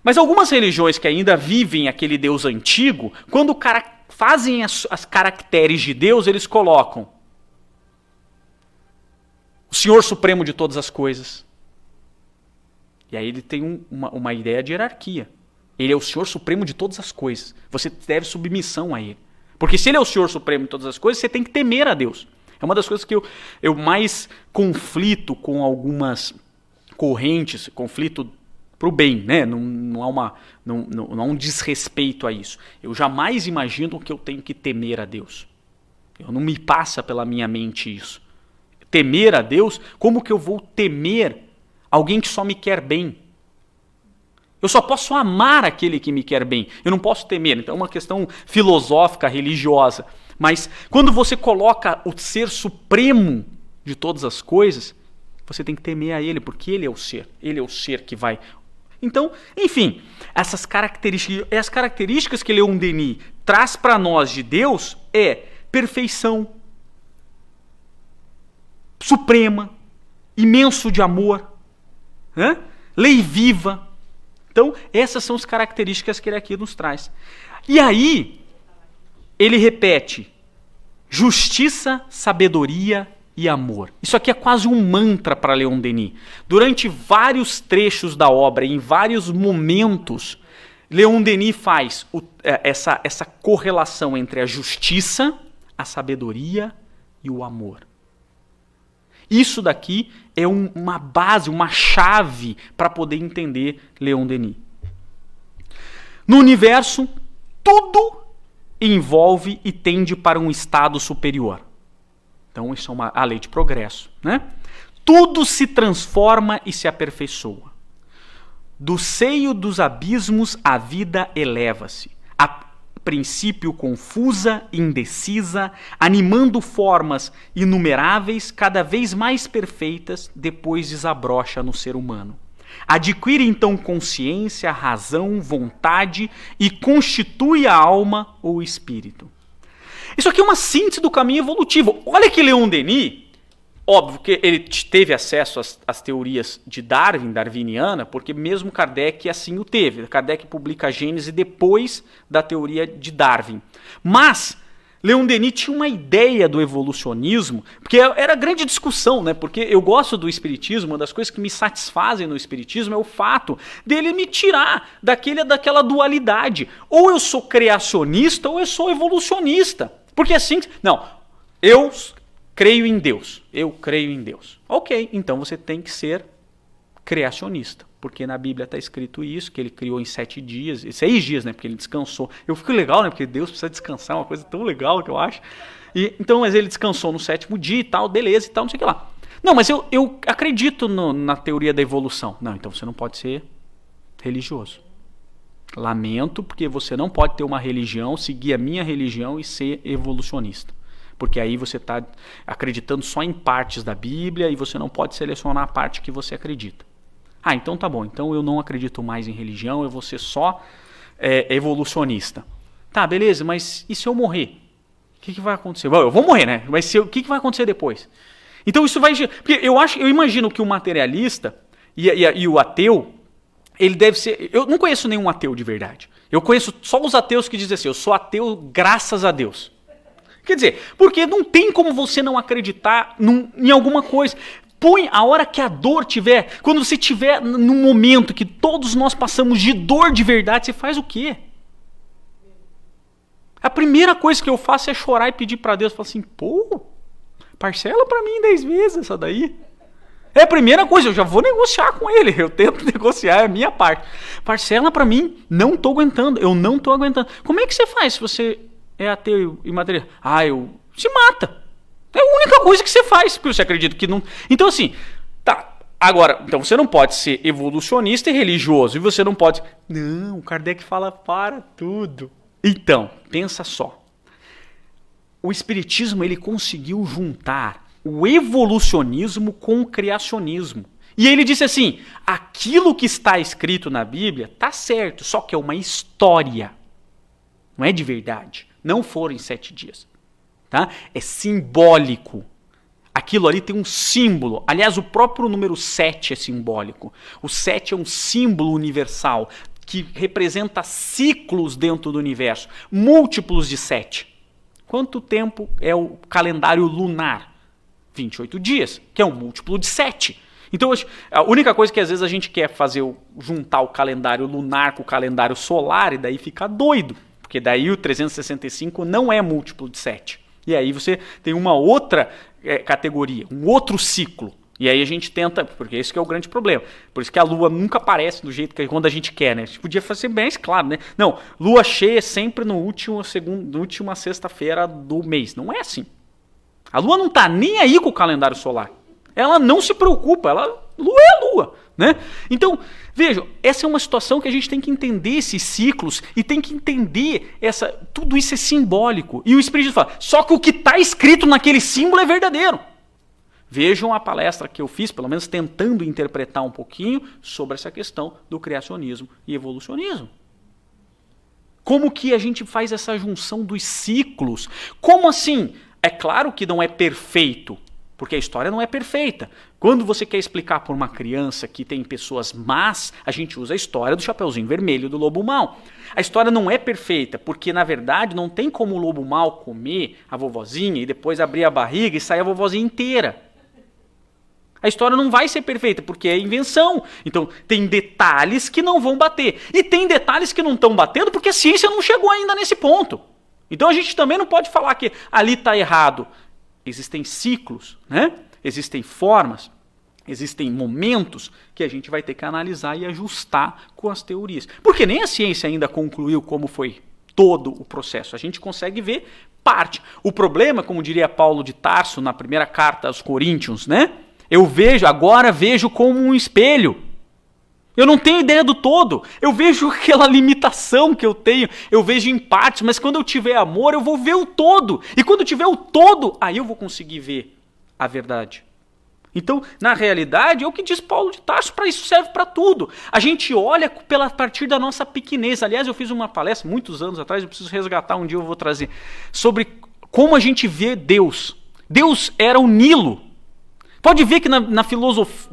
Mas algumas religiões que ainda vivem aquele Deus antigo, quando fazem as caracteres de Deus, eles colocam o Senhor Supremo de todas as coisas. E aí ele tem uma ideia de hierarquia. Ele é o Senhor Supremo de todas as coisas. Você deve submissão a ele. Porque se ele é o Senhor Supremo de todas as coisas, você tem que temer a Deus. É uma das coisas que eu mais conflito com algumas correntes, conflito para o bem, né? Não há um desrespeito a isso. Eu jamais imagino que eu tenho que temer a Deus. Não me passa pela minha mente isso. Temer a Deus, como que eu vou temer alguém que só me quer bem? Eu só posso amar aquele que me quer bem. Eu não posso temer. Então é uma questão filosófica, religiosa. Mas quando você coloca o ser supremo de todas as coisas, você tem que temer a ele, porque ele é o ser. Ele é o ser que vai... Então, enfim, essas características, as características que Leon Denis traz para nós de Deus é perfeição, suprema, imenso de amor, né? Lei viva. Então, essas são as características que ele aqui nos traz. E aí, ele repete justiça, sabedoria e amor. Isso aqui é quase um mantra para Leon Denis. Durante vários trechos da obra, em vários momentos, Leon Denis faz essa correlação entre a justiça, a sabedoria e o amor. Isso daqui é uma base, uma chave para poder entender Leon Denis. No universo, tudo envolve e tende para um estado superior. Então, isso é a lei de progresso, né? Tudo se transforma e se aperfeiçoa. Do seio dos abismos, a vida eleva-se. A princípio confusa, indecisa, animando formas inumeráveis, cada vez mais perfeitas, depois desabrocha no ser humano. Adquire então consciência, razão, vontade e constitui a alma ou o espírito. Isso aqui é uma síntese do caminho evolutivo. Olha que Leon Denis, óbvio que ele teve acesso às teorias de Darwin, darwiniana, porque mesmo Kardec assim o teve. Kardec publica a Gênese depois da teoria de Darwin. Mas Leon Denis tinha uma ideia do evolucionismo, porque era grande discussão, né? Porque eu gosto do espiritismo, uma das coisas que me satisfazem no espiritismo é o fato dele me tirar daquela dualidade. Ou eu sou criacionista ou eu sou evolucionista. Porque assim, não, eu creio em Deus, eu creio em Deus. Ok, então você tem que ser criacionista, porque na Bíblia está escrito isso, que ele criou em 7 dias, 6 dias, né, porque ele descansou. Eu fico legal, né, porque Deus precisa descansar, uma coisa tão legal que eu acho. Então, mas ele descansou no 7º dia e tal, beleza e tal, não sei o que lá. Não, mas eu acredito na teoria da evolução. Não, então você não pode ser religioso. Lamento, porque você não pode ter uma religião, seguir a minha religião e ser evolucionista. Porque aí você está acreditando só em partes da Bíblia e você não pode selecionar a parte que você acredita. Ah, então tá bom. Então eu não acredito mais em religião, eu vou ser só evolucionista. Tá, beleza, mas e se eu morrer? O que vai acontecer? Bom, eu vou morrer, né? Mas o que vai acontecer depois? Então isso vai... Porque eu imagino que o materialista e o ateu, ele deve ser... Eu não conheço nenhum ateu de verdade. Eu conheço só os ateus que dizem assim, eu sou ateu graças a Deus. Quer dizer, porque não tem como você não acreditar em alguma coisa. Põe a hora que a dor tiver, quando você tiver num momento que todos nós passamos de dor de verdade, você faz o quê? A primeira coisa que eu faço é chorar e pedir para Deus, falar assim, pô, parcela para mim 10 vezes essa daí. É a primeira coisa, eu já vou negociar com ele, eu tento negociar, é a minha parte. Parcela para mim, não tô aguentando, eu não tô aguentando. Como é que você faz se você é ateu e material? Se mata. É a única coisa que você faz, porque você acredita que não... Então assim, tá, agora, então você não pode ser evolucionista e religioso, e você não pode... Não, Kardec fala para tudo. Então, pensa só. O espiritismo, ele conseguiu juntar o evolucionismo com o criacionismo. E ele disse assim, aquilo que está escrito na Bíblia está certo, só que é uma história. Não é de verdade. Não foram em 7 dias. Tá? É simbólico. Aquilo ali tem um símbolo. Aliás, o próprio número 7 é simbólico. O 7 é um símbolo universal que representa ciclos dentro do universo. Múltiplos de 7. Quanto tempo é o calendário lunar? 28 dias, que é um múltiplo de 7. Então, a única coisa que às vezes a gente quer fazer juntar o calendário lunar com o calendário solar e daí fica doido. Porque daí o 365 não é múltiplo de 7. E aí você tem uma outra categoria, um outro ciclo. E aí a gente tenta, porque esse que é o grande problema. Por isso que a lua nunca aparece do jeito que quando a gente quer, né? A gente podia fazer bem claro, né? Não, lua cheia é sempre no última sexta-feira do mês. Não é assim. A lua não está nem aí com o calendário solar. Ela não se preocupa, lua é a lua, né? Então, vejam, essa é uma situação que a gente tem que entender esses ciclos e tem que entender tudo isso é simbólico. E o Espiritismo fala, só que o que está escrito naquele símbolo é verdadeiro. Vejam a palestra que eu fiz, pelo menos tentando interpretar um pouquinho sobre essa questão do criacionismo e evolucionismo. Como que a gente faz essa junção dos ciclos? Como assim? É claro que não é perfeito, porque a história não é perfeita. Quando você quer explicar para uma criança que tem pessoas más, a gente usa a história do Chapeuzinho Vermelho, do lobo mau. A história não é perfeita, porque na verdade não tem como o lobo mau comer a vovozinha e depois abrir a barriga e sair a vovozinha inteira. A história não vai ser perfeita, porque é invenção. Então, tem detalhes que não vão bater. E tem detalhes que não estão batendo porque a ciência não chegou ainda nesse ponto. Então, a gente também não pode falar que ali está errado. Existem ciclos, né? Existem formas, existem momentos que a gente vai ter que analisar e ajustar com as teorias. Porque nem a ciência ainda concluiu como foi todo o processo. A gente consegue ver parte. O problema, como diria Paulo de Tarso na primeira carta aos Coríntios, né? Agora vejo como um espelho. Eu não tenho ideia do todo. Eu vejo aquela limitação que eu tenho. Eu vejo em partes, mas quando eu tiver amor, eu vou ver o todo. E quando eu tiver o todo, aí eu vou conseguir ver a verdade. Então, na realidade, é o que diz Paulo de Tarso, para isso serve para tudo. A gente olha a partir da nossa pequenez. Aliás, eu fiz uma palestra muitos anos atrás, eu preciso resgatar, um dia eu vou trazer, sobre como a gente vê Deus. Deus era o Nilo. Pode ver que na filosofia,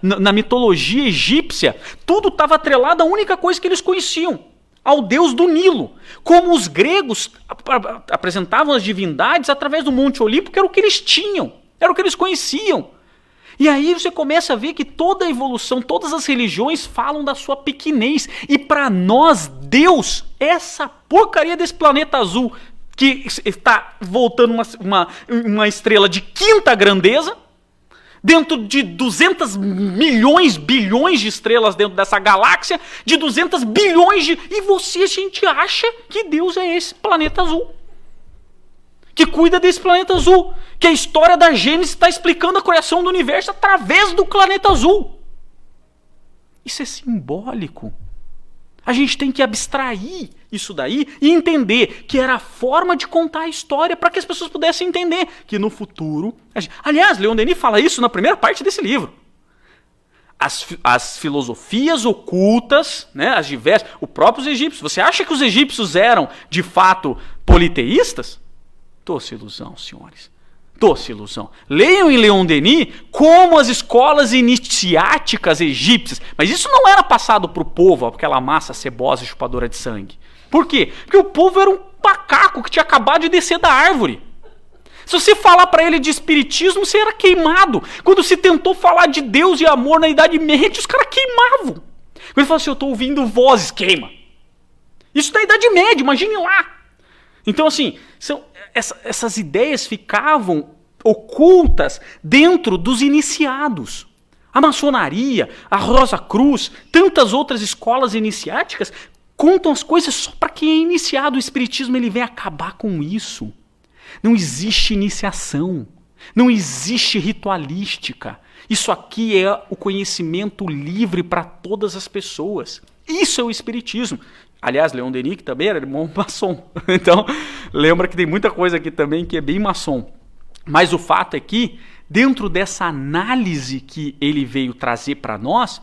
na mitologia egípcia, tudo estava atrelado à única coisa que eles conheciam, ao deus do Nilo. Como os gregos apresentavam as divindades através do Monte Olimpo, que era o que eles tinham, era o que eles conheciam. E aí você começa a ver que toda a evolução, todas as religiões falam da sua pequenez. E para nós, Deus, essa porcaria desse planeta azul, que está voltando uma estrela de quinta grandeza, dentro de 200 milhões, bilhões de estrelas dentro dessa galáxia, de 200 bilhões de... E a gente acha que Deus é esse planeta azul. Que cuida desse planeta azul. Que a história da Gênesis está explicando a criação do universo através do planeta azul. Isso é simbólico. A gente tem que abstrair isso daí e entender que era a forma de contar a história para que as pessoas pudessem entender que no futuro... Aliás, Leon Denis fala isso na primeira parte desse livro. As filosofias ocultas, né, as diversas... Os próprios egípcios. Você acha que os egípcios eram, de fato, politeístas? Doce ilusão, senhores. Doce ilusão. Leiam em Leon Denis como as escolas iniciáticas egípcias. Mas isso não era passado para o povo, aquela massa cebosa e chupadora de sangue. Por quê? Porque o povo era um macaco que tinha acabado de descer da árvore. Se você falar para ele de espiritismo, você era queimado. Quando se tentou falar de Deus e amor na Idade Média, os caras queimavam. Quando ele fala assim, eu estou ouvindo vozes, queima. Isso da Idade Média, imagine lá. Então, assim, essas ideias ficavam ocultas dentro dos iniciados. A maçonaria, a Rosa Cruz, tantas outras escolas iniciáticas contam as coisas só para quem é iniciado. O espiritismo ele vem acabar com isso. Não existe iniciação, não existe ritualística. Isso aqui é o conhecimento livre para todas as pessoas. Isso é o espiritismo. Aliás, Leon Denis, que também era irmão maçom. Então, lembra que tem muita coisa aqui também que é bem maçom. Mas o fato é que dentro dessa análise que ele veio trazer para nós,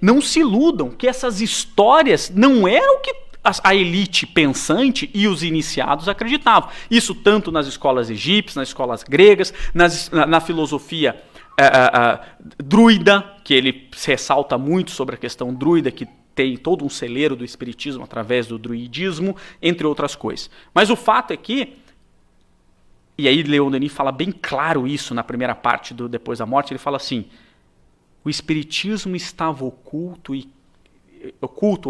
não se iludam que essas histórias não eram o que a elite pensante e os iniciados acreditavam. Isso tanto nas escolas egípcias, nas escolas gregas, na filosofia druida, que ele ressalta muito sobre a questão druida, que tem todo um celeiro do espiritismo através do druidismo, entre outras coisas. Mas o fato é que, e aí Leon Denis fala bem claro isso na primeira parte do Depois da Morte, ele fala assim, o espiritismo estava oculto,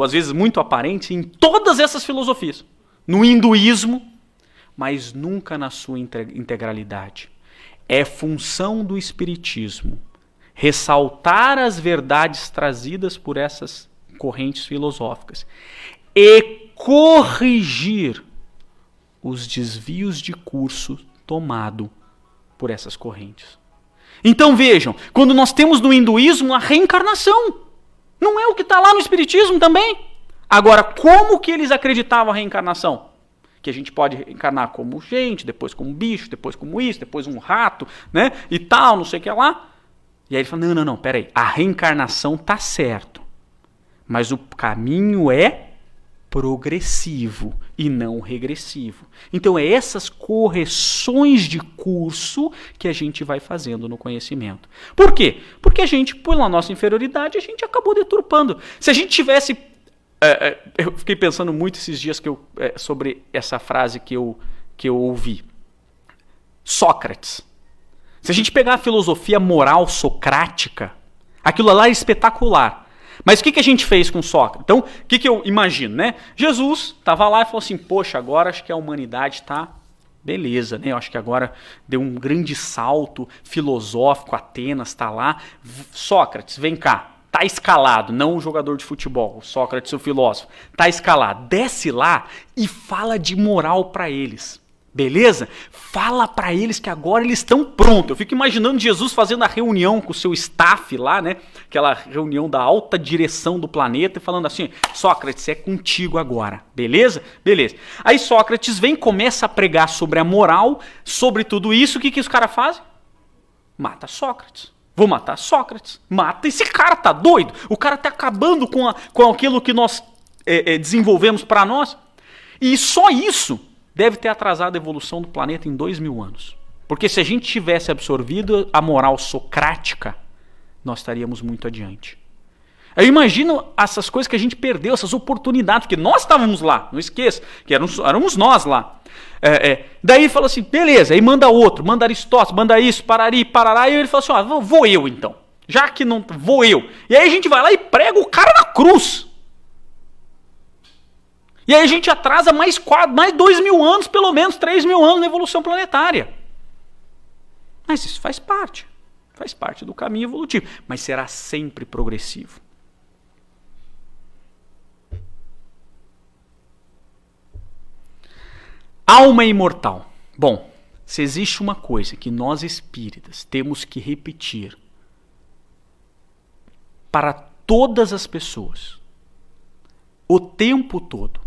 às vezes muito aparente, em todas essas filosofias. No hinduísmo, mas nunca na sua integralidade. É função do espiritismo ressaltar as verdades trazidas por essas correntes filosóficas e corrigir os desvios de curso tomado por essas correntes. Então vejam, quando nós temos no hinduísmo a reencarnação, não é o que está lá no espiritismo também? Agora, como que eles acreditavam a reencarnação? Que a gente pode reencarnar como gente, depois como bicho, depois como isso, depois um rato, né? E tal, não sei o que lá. E aí ele fala, não, peraí, a reencarnação tá certo, mas o caminho é progressivo e não regressivo. Então é essas correções de curso que a gente vai fazendo no conhecimento. Por quê? Porque a gente, pela nossa inferioridade, a gente acabou deturpando. Se a gente tivesse... eu fiquei pensando muito esses dias sobre essa frase que eu ouvi. Sócrates. Se a gente pegar a filosofia moral socrática, aquilo lá é espetacular. Mas o que a gente fez com Sócrates? Então, o que eu imagino, né? Jesus estava lá e falou assim, poxa, agora acho que a humanidade está beleza, né? Eu acho que agora deu um grande salto filosófico, Atenas está lá. Sócrates, vem cá. Está escalado, não o jogador de futebol, o Sócrates, o filósofo. Está escalado. Desce lá e fala de moral para eles. Beleza? Fala para eles que agora eles estão prontos. Eu fico imaginando Jesus fazendo a reunião com o seu staff lá, né? Aquela reunião da alta direção do planeta e falando assim, Sócrates, é contigo agora. Beleza? Beleza. Aí Sócrates vem, começa a pregar sobre a moral, sobre tudo isso. O que os caras fazem? Mata Sócrates. Vou matar Sócrates. Mata esse cara, tá doido? O cara tá acabando com aquilo que nós desenvolvemos para nós. E só isso deve ter atrasado a evolução do planeta em 2000 anos. Porque se a gente tivesse absorvido a moral socrática, nós estaríamos muito adiante. Eu imagino essas coisas que a gente perdeu, essas oportunidades, porque nós estávamos lá, não esqueça, que éramos nós lá. Daí fala assim, beleza, aí manda outro, manda Aristóteles, manda isso, parari, parará, e ele fala assim, vou eu então, já que não, vou eu. E aí a gente vai lá e prega o cara na cruz. E aí a gente atrasa mais 2000 anos, pelo menos 3000 anos na evolução planetária. Mas isso faz parte do caminho evolutivo, mas será sempre progressivo. Alma imortal. Bom, se existe uma coisa que nós espíritas temos que repetir para todas as pessoas, o tempo todo,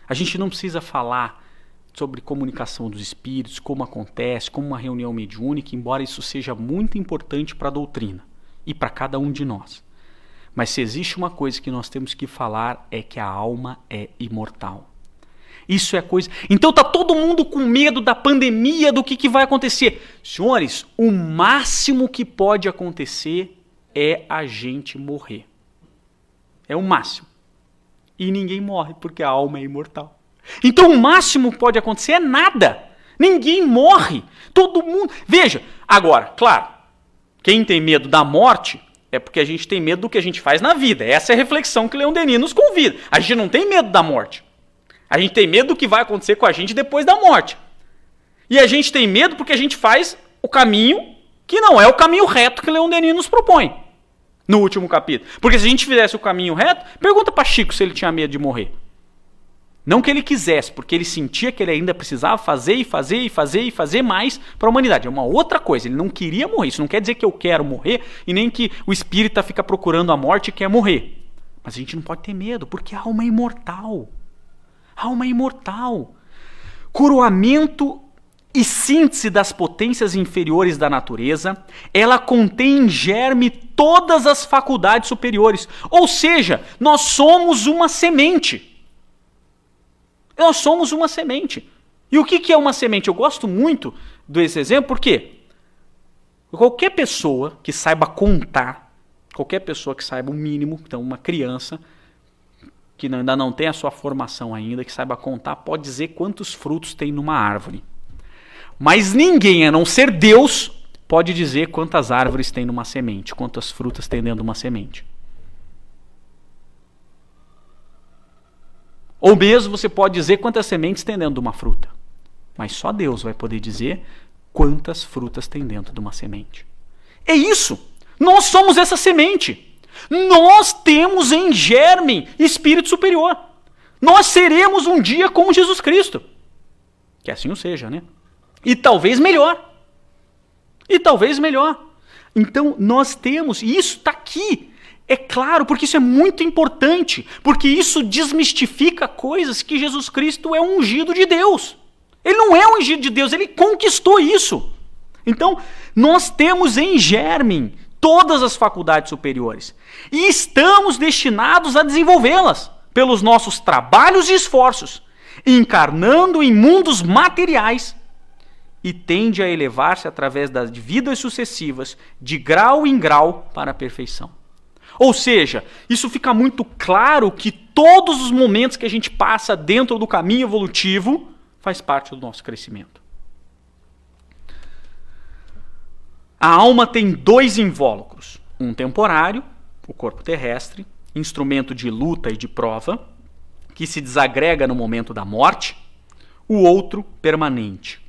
a gente não precisa falar sobre comunicação dos espíritos, como acontece, como uma reunião mediúnica, embora isso seja muito importante para a doutrina e para cada um de nós. Mas se existe uma coisa que nós temos que falar é que a alma é imortal. Isso é coisa... Então tá todo mundo com medo da pandemia, do que vai acontecer. Senhores, o máximo que pode acontecer é a gente morrer. É o máximo. E ninguém morre, porque a alma é imortal. Então o máximo que pode acontecer é nada. Ninguém morre. Todo mundo... Veja, agora, claro, quem tem medo da morte é porque a gente tem medo do que a gente faz na vida. Essa é a reflexão que Leon Denis nos convida. A gente não tem medo da morte. A gente tem medo do que vai acontecer com a gente depois da morte. E a gente tem medo porque a gente faz o caminho que não é o caminho reto que Leon Denis nos propõe. No último capítulo. Porque se a gente fizesse o caminho reto, pergunta para Chico se ele tinha medo de morrer. Não que ele quisesse, porque ele sentia que ele ainda precisava fazer mais para a humanidade. É uma outra coisa, ele não queria morrer. Isso não quer dizer que eu quero morrer e nem que o espírita fica procurando a morte e quer morrer. Mas a gente não pode ter medo, porque a alma é imortal. A alma é imortal. Coroamento e síntese das potências inferiores da natureza, ela contém em germe todas as faculdades superiores. Ou seja, nós somos uma semente. Nós somos uma semente. E o que é uma semente? Eu gosto muito desse exemplo, porque qualquer pessoa que saiba contar, qualquer pessoa que saiba o mínimo, então uma criança que ainda não tem a sua formação ainda, que saiba contar, pode dizer quantos frutos tem numa árvore. Mas ninguém, a não ser Deus, pode dizer quantas árvores tem numa semente, quantas frutas tem dentro de uma semente. Ou mesmo você pode dizer quantas sementes tem dentro de uma fruta. Mas só Deus vai poder dizer quantas frutas tem dentro de uma semente. É isso. Nós somos essa semente. Nós temos em germe espírito superior. Nós seremos um dia como Jesus Cristo. Que assim o seja, né? E talvez melhor. Então nós temos, e isso está aqui. É claro, porque isso é muito importante. Porque isso desmistifica coisas que Jesus Cristo é um ungido de Deus. Ele não é um ungido de Deus, ele conquistou isso. Então, nós temos em germe todas as faculdades superiores. E estamos destinados a desenvolvê-las pelos nossos trabalhos e esforços, encarnando em mundos materiais, e tende a elevar-se através das vidas sucessivas, de grau em grau, para a perfeição. Ou seja, isso fica muito claro que todos os momentos que a gente passa dentro do caminho evolutivo faz parte do nosso crescimento. A alma tem 2 invólucros, um temporário, o corpo terrestre, instrumento de luta e de prova, que se desagrega no momento da morte, o outro permanente,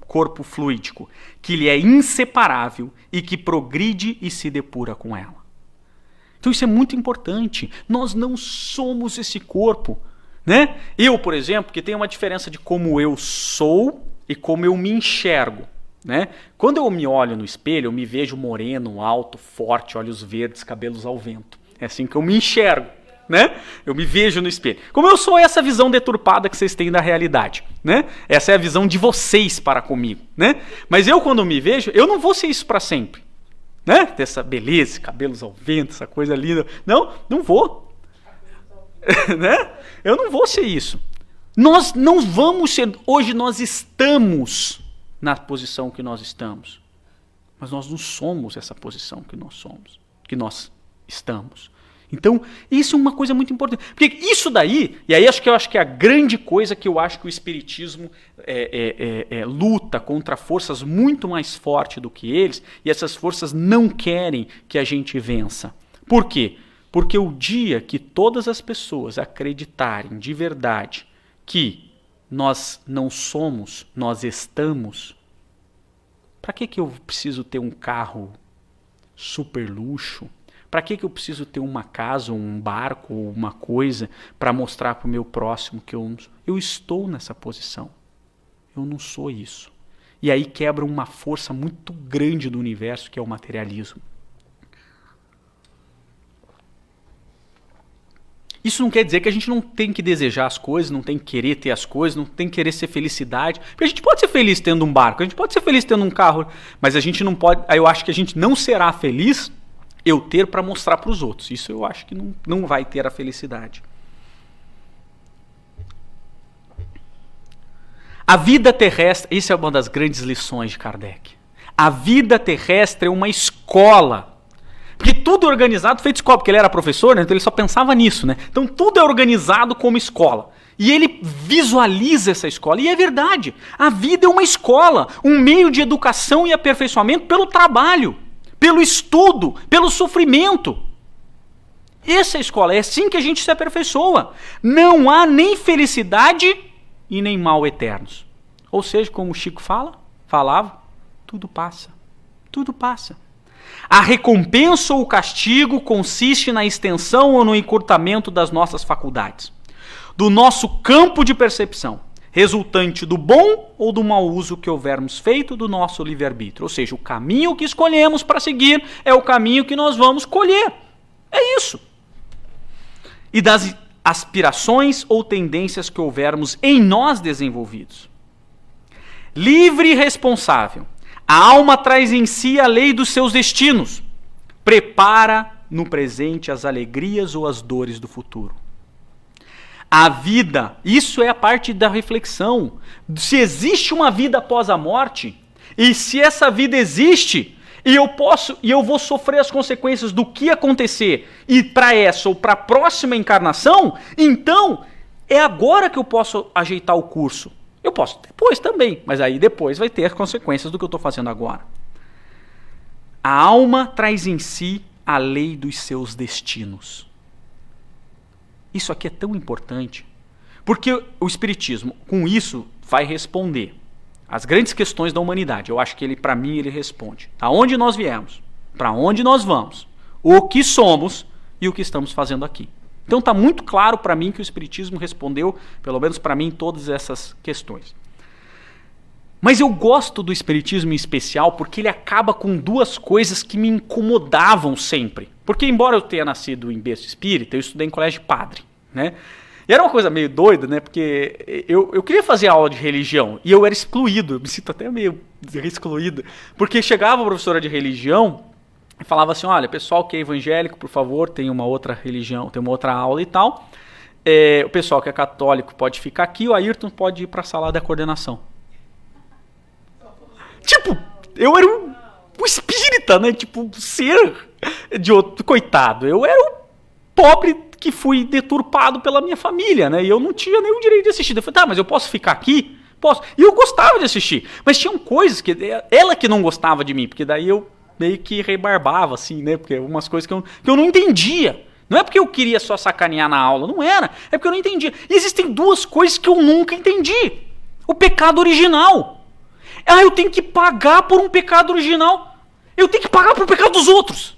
corpo fluídico, que lhe é inseparável e que progride e se depura com ela. Então isso é muito importante. Nós não somos esse corpo, né? Eu, por exemplo, que tem uma diferença de como eu sou e como eu me enxergo, né? Quando eu me olho no espelho, eu me vejo moreno, alto, forte, olhos verdes, cabelos ao vento. É assim que eu me enxergo, né? Eu me vejo no espelho. Como eu sou essa visão deturpada que vocês têm da realidade, né? Essa é a visão de vocês para comigo, né? Mas eu, quando me vejo, eu não vou ser isso para sempre, né? Ter essa beleza, cabelos ao vento, essa coisa linda. Não vou. Né? Eu não vou ser isso. Nós não vamos ser. Hoje nós estamos na posição que nós estamos. Mas nós não somos essa posição que nós somos, que nós estamos. Então, isso é uma coisa muito importante. Porque isso daí, e aí eu acho que é a grande coisa que eu acho que o Espiritismo luta contra forças muito mais fortes do que eles, e essas forças não querem que a gente vença. Por quê? Porque o dia que todas as pessoas acreditarem de verdade que nós não somos, nós estamos, para que eu preciso ter um carro super luxo? Para que eu preciso ter uma casa, um barco, ou uma coisa para mostrar para o meu próximo que eu estou nessa posição? Eu não sou isso. E aí quebra uma força muito grande do universo, que é o materialismo. Isso não quer dizer que a gente não tem que desejar as coisas, não tem que querer ter as coisas, não tem que querer ser felicidade. Porque a gente pode ser feliz tendo um barco, a gente pode ser feliz tendo um carro, mas a gente não pode. Eu acho que a gente não será feliz eu ter para mostrar para os outros. Isso eu acho que não vai ter a felicidade. A vida terrestre, isso é uma das grandes lições de Kardec. A vida terrestre é uma escola. Porque tudo é organizado, feito escola, porque ele era professor, né? Então ele só pensava nisso, né? Então tudo é organizado como escola. E ele visualiza essa escola. E é verdade, a vida é uma escola, um meio de educação e aperfeiçoamento pelo trabalho, pelo estudo, pelo sofrimento. Essa é a escola, é assim que a gente se aperfeiçoa. Não há nem felicidade e nem mal eternos. Ou seja, como o Chico falava, tudo passa. Tudo passa. A recompensa ou o castigo consiste na extensão ou no encurtamento das nossas faculdades, do nosso campo de percepção, resultante do bom ou do mau uso que houvermos feito do nosso livre-arbítrio. Ou seja, o caminho que escolhemos para seguir é o caminho que nós vamos colher. É isso. E das aspirações ou tendências que houvermos em nós desenvolvidos. livre e responsável. A alma traz em si a lei dos seus destinos. Prepara no presente as alegrias ou as dores do futuro. A vida, isso é a parte da reflexão. Se existe uma vida após a morte, e se essa vida existe, e eu vou sofrer as consequências do que acontecer, e para essa ou para a próxima encarnação, então é agora que eu posso ajeitar o curso. Eu posso depois também, mas aí depois vai ter as consequências do que eu estou fazendo agora. A alma traz em si a lei dos seus destinos. Isso aqui é tão importante, porque o Espiritismo, com isso, vai responder as grandes questões da humanidade. Eu acho que ele, para mim, ele responde. Aonde nós viemos, para onde nós vamos, o que somos e o que estamos fazendo aqui. Então está muito claro para mim que o Espiritismo respondeu, pelo menos para mim, todas essas questões. Mas eu gosto do Espiritismo em especial porque ele acaba com duas coisas que me incomodavam sempre. Porque embora eu tenha nascido em berço espírita, eu estudei em colégio de padre, né? E era uma coisa meio doida, né? Porque eu queria fazer aula de religião e eu era excluído. Eu me sinto até meio excluído. Porque chegava a professora de religião e falava assim, olha, pessoal que é evangélico, por favor, tem uma outra religião, tem uma outra aula e tal. O pessoal que é católico pode ficar aqui, o Ayrton pode ir para a sala da coordenação. Tipo, eu era um espírita, né? Tipo, ser de outro coitado. Eu era um pobre que fui deturpado pela minha família, né? E eu não tinha nenhum direito de assistir. Eu falei, tá, mas eu posso ficar aqui? Posso. E eu gostava de assistir. Mas tinham coisas que... Ela que não gostava de mim, porque daí eu meio que rebarbava, assim, né? Porque algumas coisas que eu não entendia. Não é porque eu queria só sacanear na aula, não era. É porque eu não entendia. E existem duas coisas que eu nunca entendi. O pecado original. Eu tenho que pagar por um pecado original. Eu tenho que pagar por um pecado dos outros.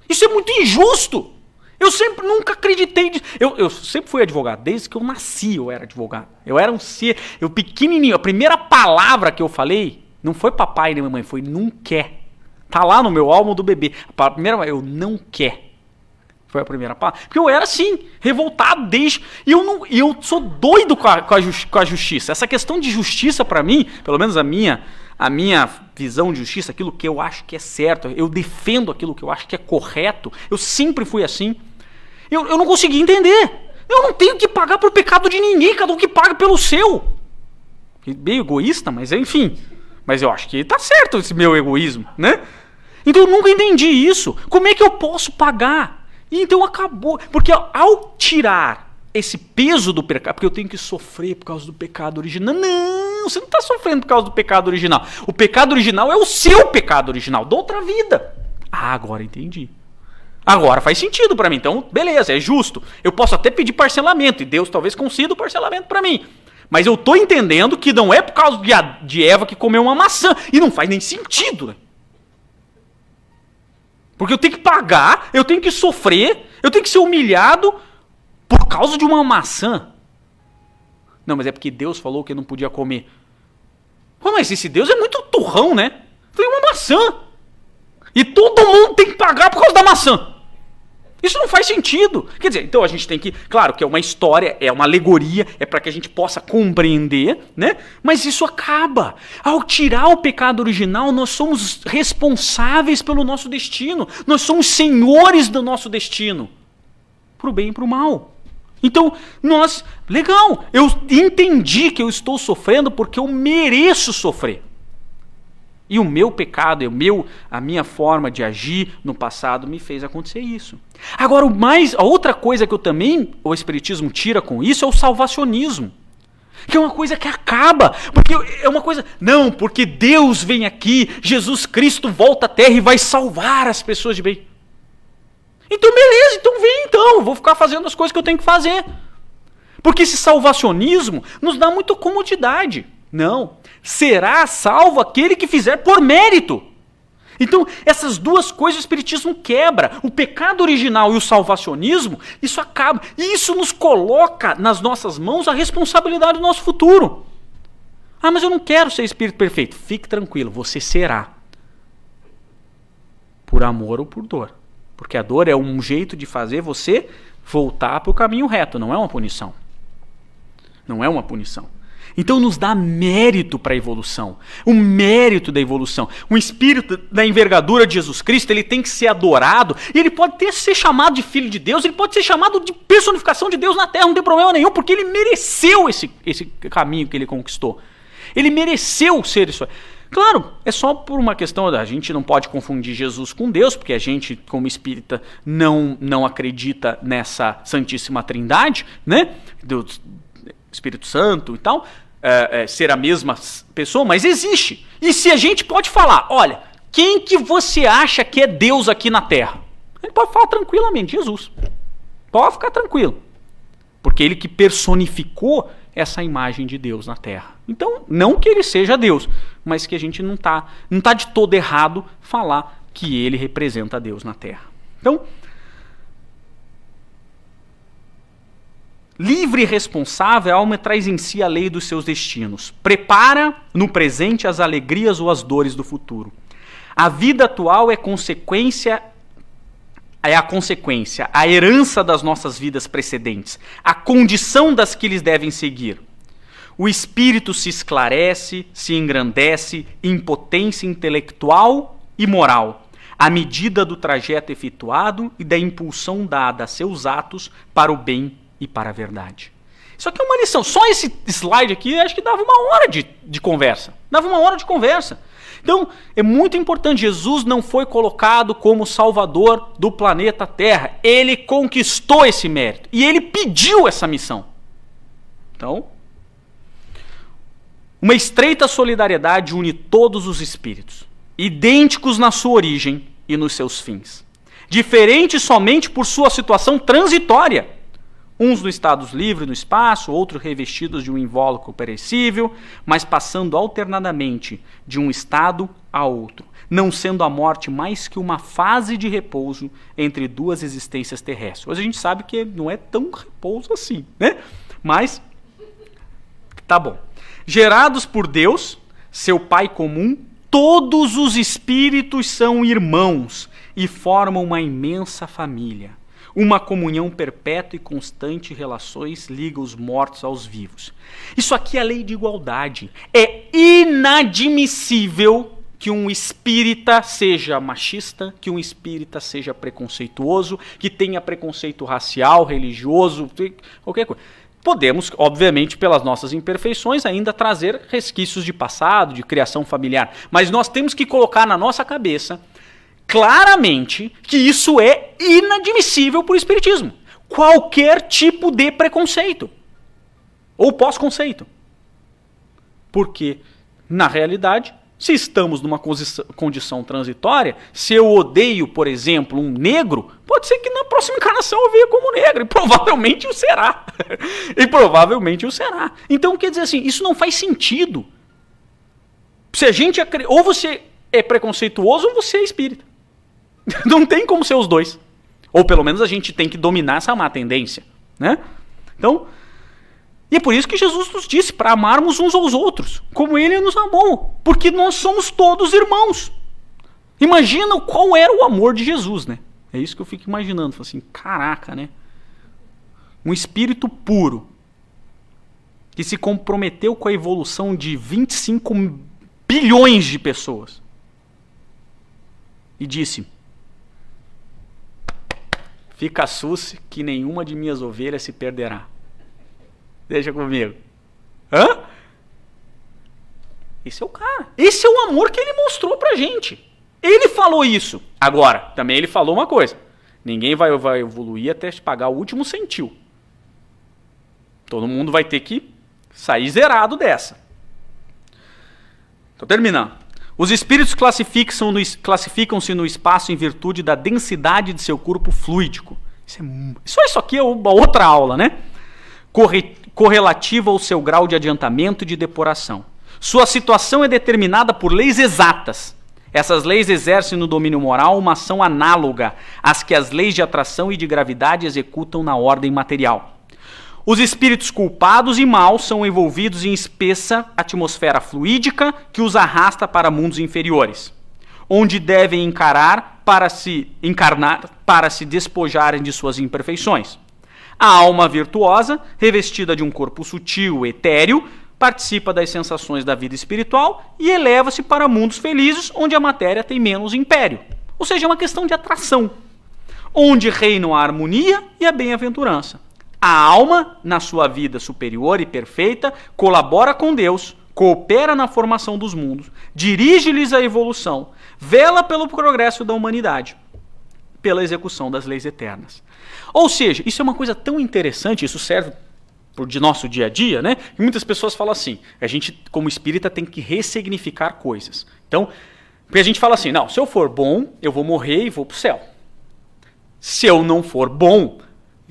Isso é muito injusto. Eu nunca acreditei nisso. Eu sempre fui advogado. Desde que eu nasci eu era advogado. Eu era um ser, eu pequenininho. A primeira palavra que eu falei não foi papai nem mamãe, foi não quer. Tá lá no meu álbum do bebê. A primeira, eu não quer. Foi a primeira palavra. Porque eu era assim, revoltado desde... E eu sou doido com a justiça. Essa questão de justiça para mim, pelo menos a minha visão de justiça, aquilo que eu acho que é certo, eu defendo aquilo que eu acho que é correto, eu sempre fui assim. Eu não consegui entender. Eu não tenho que pagar por pecado de ninguém, cada um que paga pelo seu. Meio egoísta, mas enfim. Mas eu acho que tá certo esse meu egoísmo, né? Então eu nunca entendi isso. Como é que eu posso pagar? E então acabou. Porque ao tirar esse peso do pecado, porque eu tenho que sofrer por causa do pecado original. Não, você não está sofrendo por causa do pecado original. O pecado original é o seu pecado original, da outra vida. Agora entendi. Agora faz sentido para mim. Então, beleza, é justo. Eu posso até pedir parcelamento, e Deus talvez conceda o parcelamento para mim. Mas eu estou entendendo que não é por causa de Eva que comeu uma maçã. E não faz nem sentido, né? Porque eu tenho que pagar, eu tenho que sofrer, eu tenho que ser humilhado por causa de uma maçã. Não, mas é porque Deus falou que eu não podia comer. Mas esse Deus é muito turrão, né? Foi uma maçã. E todo mundo tem que pagar por causa da maçã. Isso não faz sentido. Quer dizer, então a gente tem que... Claro que é uma história, é uma alegoria, é para que a gente possa compreender, né? Mas isso acaba. Ao tirar o pecado original, nós somos responsáveis pelo nosso destino. Nós somos senhores do nosso destino. Para o bem e para o mal. Então, legal, eu entendi que eu estou sofrendo porque eu mereço sofrer. E o meu pecado, a minha forma de agir no passado me fez acontecer isso. Agora, a outra coisa que o Espiritismo tira com isso é o salvacionismo. Que é uma coisa que acaba, porque é uma coisa... Não, porque Deus vem aqui, Jesus Cristo volta à Terra e vai salvar as pessoas de bem. Então beleza, então vem então, eu vou ficar fazendo as coisas que eu tenho que fazer. Porque esse salvacionismo nos dá muita comodidade. Não, será salvo aquele que fizer por mérito. Então essas duas coisas o Espiritismo quebra. O pecado original e o salvacionismo, isso acaba. E isso nos coloca nas nossas mãos a responsabilidade do nosso futuro. Mas eu não quero ser espírito perfeito. Fique tranquilo, você será. Por amor ou por dor. Porque a dor é um jeito de fazer você voltar para o caminho reto, não é uma punição. Não é uma punição. Então nos dá mérito para a evolução, o mérito da evolução. Um espírito da envergadura de Jesus Cristo, ele tem que ser adorado, e ele pode até ser chamado de filho de Deus, ele pode ser chamado de personificação de Deus na Terra, não tem problema nenhum, porque ele mereceu esse caminho que ele conquistou. Ele mereceu ser isso. Claro, é só por uma questão, a gente não pode confundir Jesus com Deus, porque a gente, como espírita, não acredita nessa Santíssima Trindade, né? Do Espírito Santo e tal, ser a mesma pessoa, mas existe. E se a gente pode falar, olha, quem que você acha que é Deus aqui na Terra? A gente pode falar tranquilamente, Jesus. Pode ficar tranquilo. Porque ele que personificou essa imagem de Deus na Terra. Então, não que ele seja Deus, mas que a gente não tá de todo errado falar que ele representa Deus na Terra. Então, livre e responsável, a alma traz em si a lei dos seus destinos. Prepara no presente as alegrias ou as dores do futuro. A vida atual é a consequência, a herança das nossas vidas precedentes, a condição das que lhes devem seguir. O espírito se esclarece, se engrandece em potência intelectual e moral, à medida do trajeto efetuado e da impulsão dada a seus atos para o bem e para a verdade. Isso aqui é uma lição. Só esse slide aqui, acho que dava uma hora de conversa. Dava uma hora de conversa. Então, é muito importante. Jesus não foi colocado como salvador do planeta Terra. Ele conquistou esse mérito. E ele pediu essa missão. Então, uma estreita solidariedade une todos os espíritos, idênticos na sua origem e nos seus fins. Diferentes somente por sua situação transitória. Uns no estado livre no espaço, outros revestidos de um invólucro perecível, mas passando alternadamente de um estado a outro, não sendo a morte mais que uma fase de repouso entre duas existências terrestres. Hoje a gente sabe que não é tão repouso assim, né? Mas, tá bom. Gerados por Deus, seu Pai comum, todos os espíritos são irmãos e formam uma imensa família. Uma comunhão perpétua e constante de relações liga os mortos aos vivos. Isso aqui é a lei de igualdade. É inadmissível que um espírita seja machista, que um espírita seja preconceituoso, que tenha preconceito racial, religioso, qualquer coisa. Podemos, obviamente, pelas nossas imperfeições, ainda trazer resquícios de passado, de criação familiar. Mas nós temos que colocar na nossa cabeça claramente que isso é inadmissível para o espiritismo. Qualquer tipo de preconceito ou pós-conceito. Porque, na realidade, se estamos numa condição transitória, se eu odeio, por exemplo, um negro, pode ser que na próxima encarnação eu veja como negro, e provavelmente o será. E provavelmente o será. Então, quer dizer assim, isso não faz sentido. Se a gente ou você é preconceituoso ou você é espírita. Não tem como ser os dois. Ou pelo menos a gente tem que dominar essa má tendência, né? Então, e é por isso que Jesus nos disse para amarmos uns aos outros, como ele nos amou, porque nós somos todos irmãos. Imagina qual era o amor de Jesus, né? É isso que eu fico imaginando, falo assim, caraca, né? Um espírito puro que se comprometeu com a evolução de 25 bilhões de pessoas e disse: fica sus que nenhuma de minhas ovelhas se perderá. Deixa comigo. Hã? Esse é o cara. Esse é o amor que ele mostrou pra gente. Ele falou isso. Agora, também ele falou uma coisa. Ninguém vai evoluir até pagar o último centil. Todo mundo vai ter que sair zerado dessa. Tô terminando. Os espíritos classificam-se no espaço em virtude da densidade de seu corpo fluídico. Só isso aqui é uma outra aula, né? Correlativa ao seu grau de adiantamento e de depuração. Sua situação é determinada por leis exatas. Essas leis exercem no domínio moral uma ação análoga às que as leis de atração e de gravidade executam na ordem material. Os espíritos culpados e maus são envolvidos em espessa atmosfera fluídica que os arrasta para mundos inferiores, onde devem encarnar para se despojarem de suas imperfeições. A alma virtuosa, revestida de um corpo sutil, etéreo, participa das sensações da vida espiritual e eleva-se para mundos felizes onde a matéria tem menos império. Ou seja, é uma questão de atração, onde reinam a harmonia e a bem-aventurança. A alma, na sua vida superior e perfeita, colabora com Deus, coopera na formação dos mundos, dirige-lhes a evolução, vela pelo progresso da humanidade, pela execução das leis eternas. Ou seja, isso é uma coisa tão interessante, isso serve de nosso dia a dia, né? E muitas pessoas falam assim, a gente como espírita tem que ressignificar coisas. Então, porque a gente fala assim, não, se eu for bom, eu vou morrer e vou para o céu. Se eu não for bom,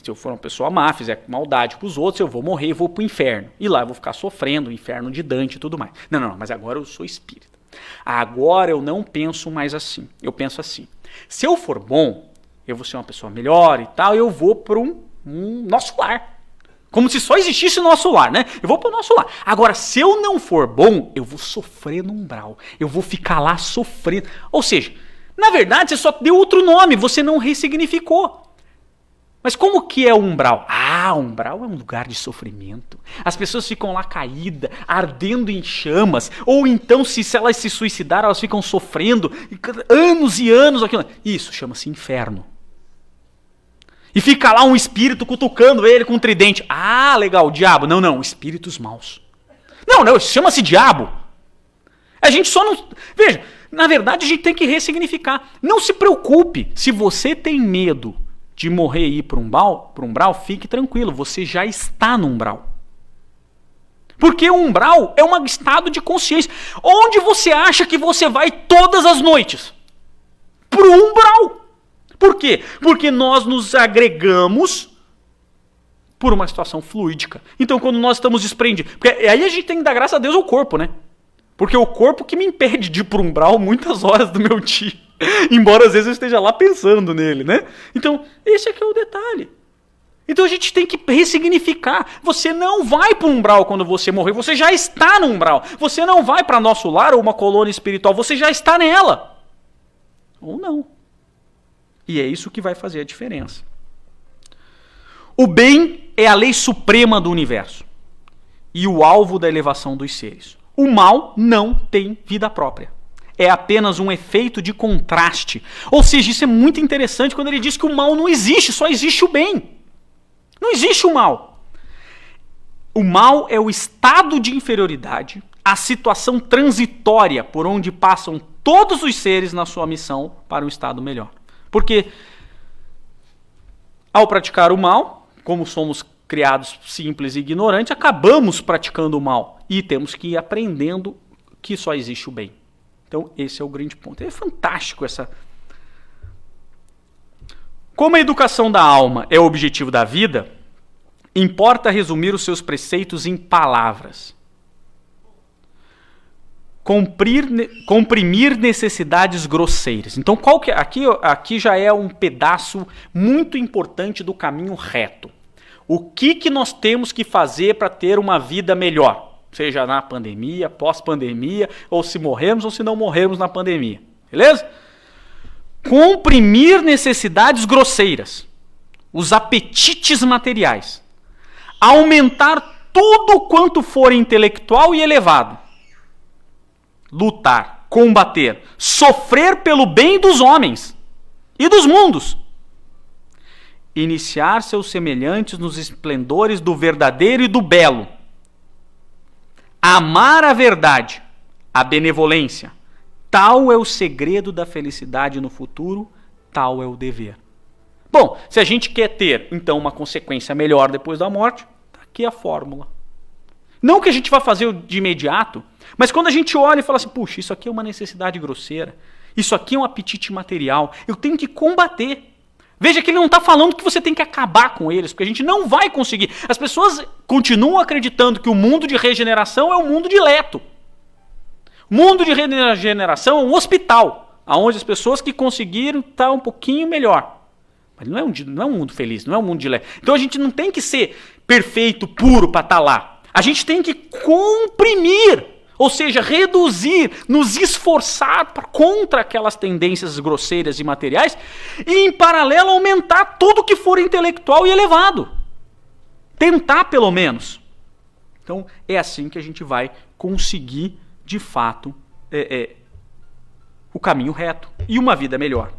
se eu for uma pessoa má, fizer maldade com os outros, eu vou morrer e vou para o inferno. E lá eu vou ficar sofrendo, o inferno de Dante e tudo mais. Não, mas agora eu sou espírita. Agora eu não penso mais assim. Eu penso assim, se eu for bom, eu vou ser uma pessoa melhor e tal, eu vou para um nosso lar. Como se só existisse o nosso lar, né? Eu vou para o nosso lar. Agora, se eu não for bom, eu vou sofrer no umbral. Eu vou ficar lá sofrendo. Ou seja, na verdade, você só deu outro nome, você não ressignificou. Mas como que é o umbral? Ah, o umbral é um lugar de sofrimento. As pessoas ficam lá caídas, ardendo em chamas. Ou então, se elas se suicidaram, elas ficam sofrendo anos e anos. Aquilo. Isso chama-se inferno. E fica lá um espírito cutucando ele com um tridente. Ah, legal, o diabo. Não, espíritos maus. Não, chama-se diabo. A gente só não... Veja, na verdade a gente tem que ressignificar. Não se preocupe. Se você tem medo de morrer e ir para um umbral, fique tranquilo. Você já está no umbral. Porque o umbral é um estado de consciência. Onde você acha que você vai todas as noites? Para o umbral. Por quê? Porque nós nos agregamos por uma situação fluídica. Então, quando nós estamos desprendidos... Porque aí a gente tem que dar graças a Deus ao corpo, né? Porque é o corpo que me impede de ir para o umbral muitas horas do meu dia. Embora às vezes eu esteja lá pensando nele, né? Então, esse aqui é o detalhe. Então a gente tem que ressignificar. Você não vai para o umbral quando você morrer. Você já está no umbral. Você não vai para nosso lar ou uma colônia espiritual. Você já está nela. Ou não. E é isso que vai fazer a diferença. O bem é a lei suprema do universo e o alvo da elevação dos seres. O mal não tem vida própria. É apenas um efeito de contraste. Ou seja, isso é muito interessante quando ele diz que o mal não existe, só existe o bem. Não existe o mal. O mal é o estado de inferioridade, a situação transitória por onde passam todos os seres na sua missão para um estado melhor. Porque ao praticar o mal, como somos criados simples e ignorantes, acabamos praticando o mal. E temos que ir aprendendo que só existe o bem. Então esse é o grande ponto. É fantástico essa... Como a educação da alma é o objetivo da vida, importa resumir os seus preceitos em palavras. Comprimir necessidades grosseiras. Então, aqui já é um pedaço muito importante do caminho reto. O que nós temos que fazer para ter uma vida melhor? Seja na pandemia, pós-pandemia, ou se morremos ou se não morremos na pandemia. Beleza? Comprimir necessidades grosseiras. Os apetites materiais. Aumentar tudo quanto for intelectual e elevado. Lutar, combater, sofrer pelo bem dos homens e dos mundos. Iniciar seus semelhantes nos esplendores do verdadeiro e do belo. Amar a verdade, a benevolência. Tal é o segredo da felicidade no futuro, tal é o dever. Bom, se a gente quer ter, então, uma consequência melhor depois da morte, tá aqui a fórmula. Não que a gente vá fazer de imediato, mas quando a gente olha e fala assim, puxa, isso aqui é uma necessidade grosseira, isso aqui é um apetite material, eu tenho que combater. Veja que ele não está falando que você tem que acabar com eles, porque a gente não vai conseguir. As pessoas continuam acreditando que o mundo de regeneração é um mundo dileto. O mundo de regeneração é um hospital, onde as pessoas que conseguiram estar um pouquinho melhor. Mas não é um mundo feliz, não é um mundo dileto. Então a gente não tem que ser perfeito, puro para estar lá. A gente tem que comprimir, ou seja, reduzir, nos esforçar contra aquelas tendências grosseiras e materiais e, em paralelo, aumentar tudo que for intelectual e elevado. Tentar, pelo menos. Então, é assim que a gente vai conseguir, de fato, o caminho reto e uma vida melhor.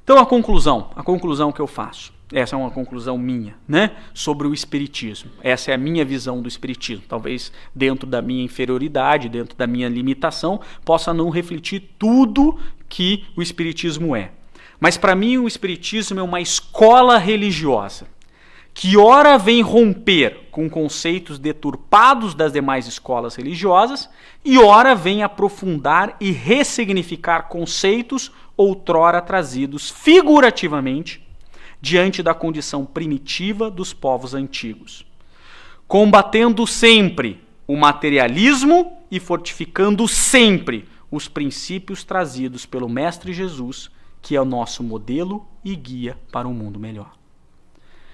Então, a conclusão que eu faço, essa é uma conclusão minha, né, sobre o Espiritismo. Essa é a minha visão do Espiritismo. Talvez dentro da minha inferioridade, dentro da minha limitação, possa não refletir tudo que o Espiritismo é. Mas para mim o Espiritismo é uma escola religiosa que ora vem romper com conceitos deturpados das demais escolas religiosas e ora vem aprofundar e ressignificar conceitos outrora trazidos figurativamente diante da condição primitiva dos povos antigos, combatendo sempre o materialismo e fortificando sempre os princípios trazidos pelo Mestre Jesus, que é o nosso modelo e guia para um mundo melhor.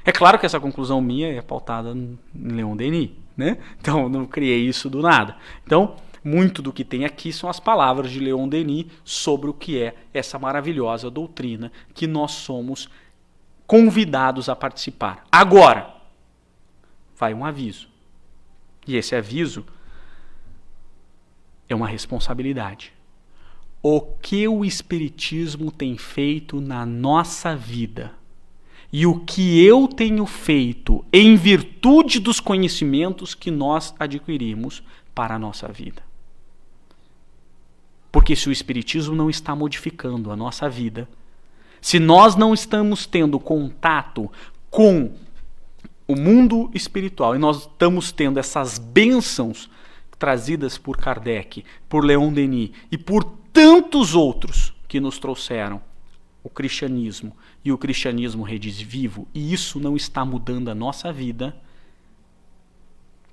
É claro que essa conclusão minha é pautada em Leon Denis, né? Então, não criei isso do nada. Então, muito do que tem aqui são as palavras de Leon Denis sobre o que é essa maravilhosa doutrina que nós somos convidados a participar. Agora, vai um aviso. E esse aviso é uma responsabilidade. O que o Espiritismo tem feito na nossa vida e o que eu tenho feito em virtude dos conhecimentos que nós adquirimos para a nossa vida. Porque se o Espiritismo não está modificando a nossa vida, se nós não estamos tendo contato com o mundo espiritual e nós estamos tendo essas bênçãos trazidas por Kardec, por Leon Denis e por tantos outros que nos trouxeram o cristianismo e o cristianismo redivivo, e isso não está mudando a nossa vida,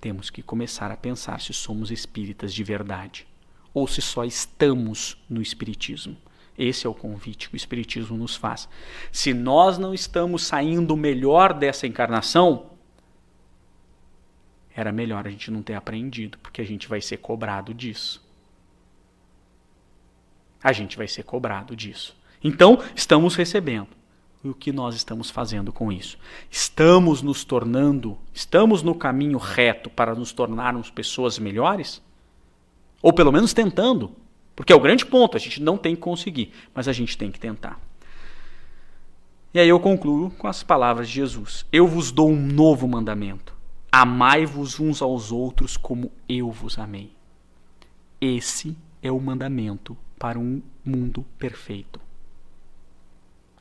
temos que começar a pensar se somos espíritas de verdade ou se só estamos no espiritismo. Esse é o convite que o Espiritismo nos faz. Se nós não estamos saindo melhor dessa encarnação, era melhor a gente não ter aprendido, porque a gente vai ser cobrado disso. A gente vai ser cobrado disso. Então, estamos recebendo. E o que nós estamos fazendo com isso? Estamos no caminho reto para nos tornarmos pessoas melhores? Ou pelo menos tentando? Porque é o grande ponto, a gente não tem que conseguir, mas a gente tem que tentar. E aí eu concluo com as palavras de Jesus. Eu vos dou um novo mandamento. Amai-vos uns aos outros como eu vos amei. Esse é o mandamento para um mundo perfeito.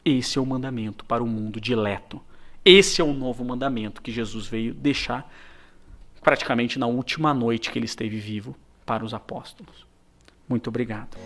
Esse é o mandamento para um mundo dileto. Esse é o novo mandamento que Jesus veio deixar praticamente na última noite que ele esteve vivo para os apóstolos. Muito obrigado.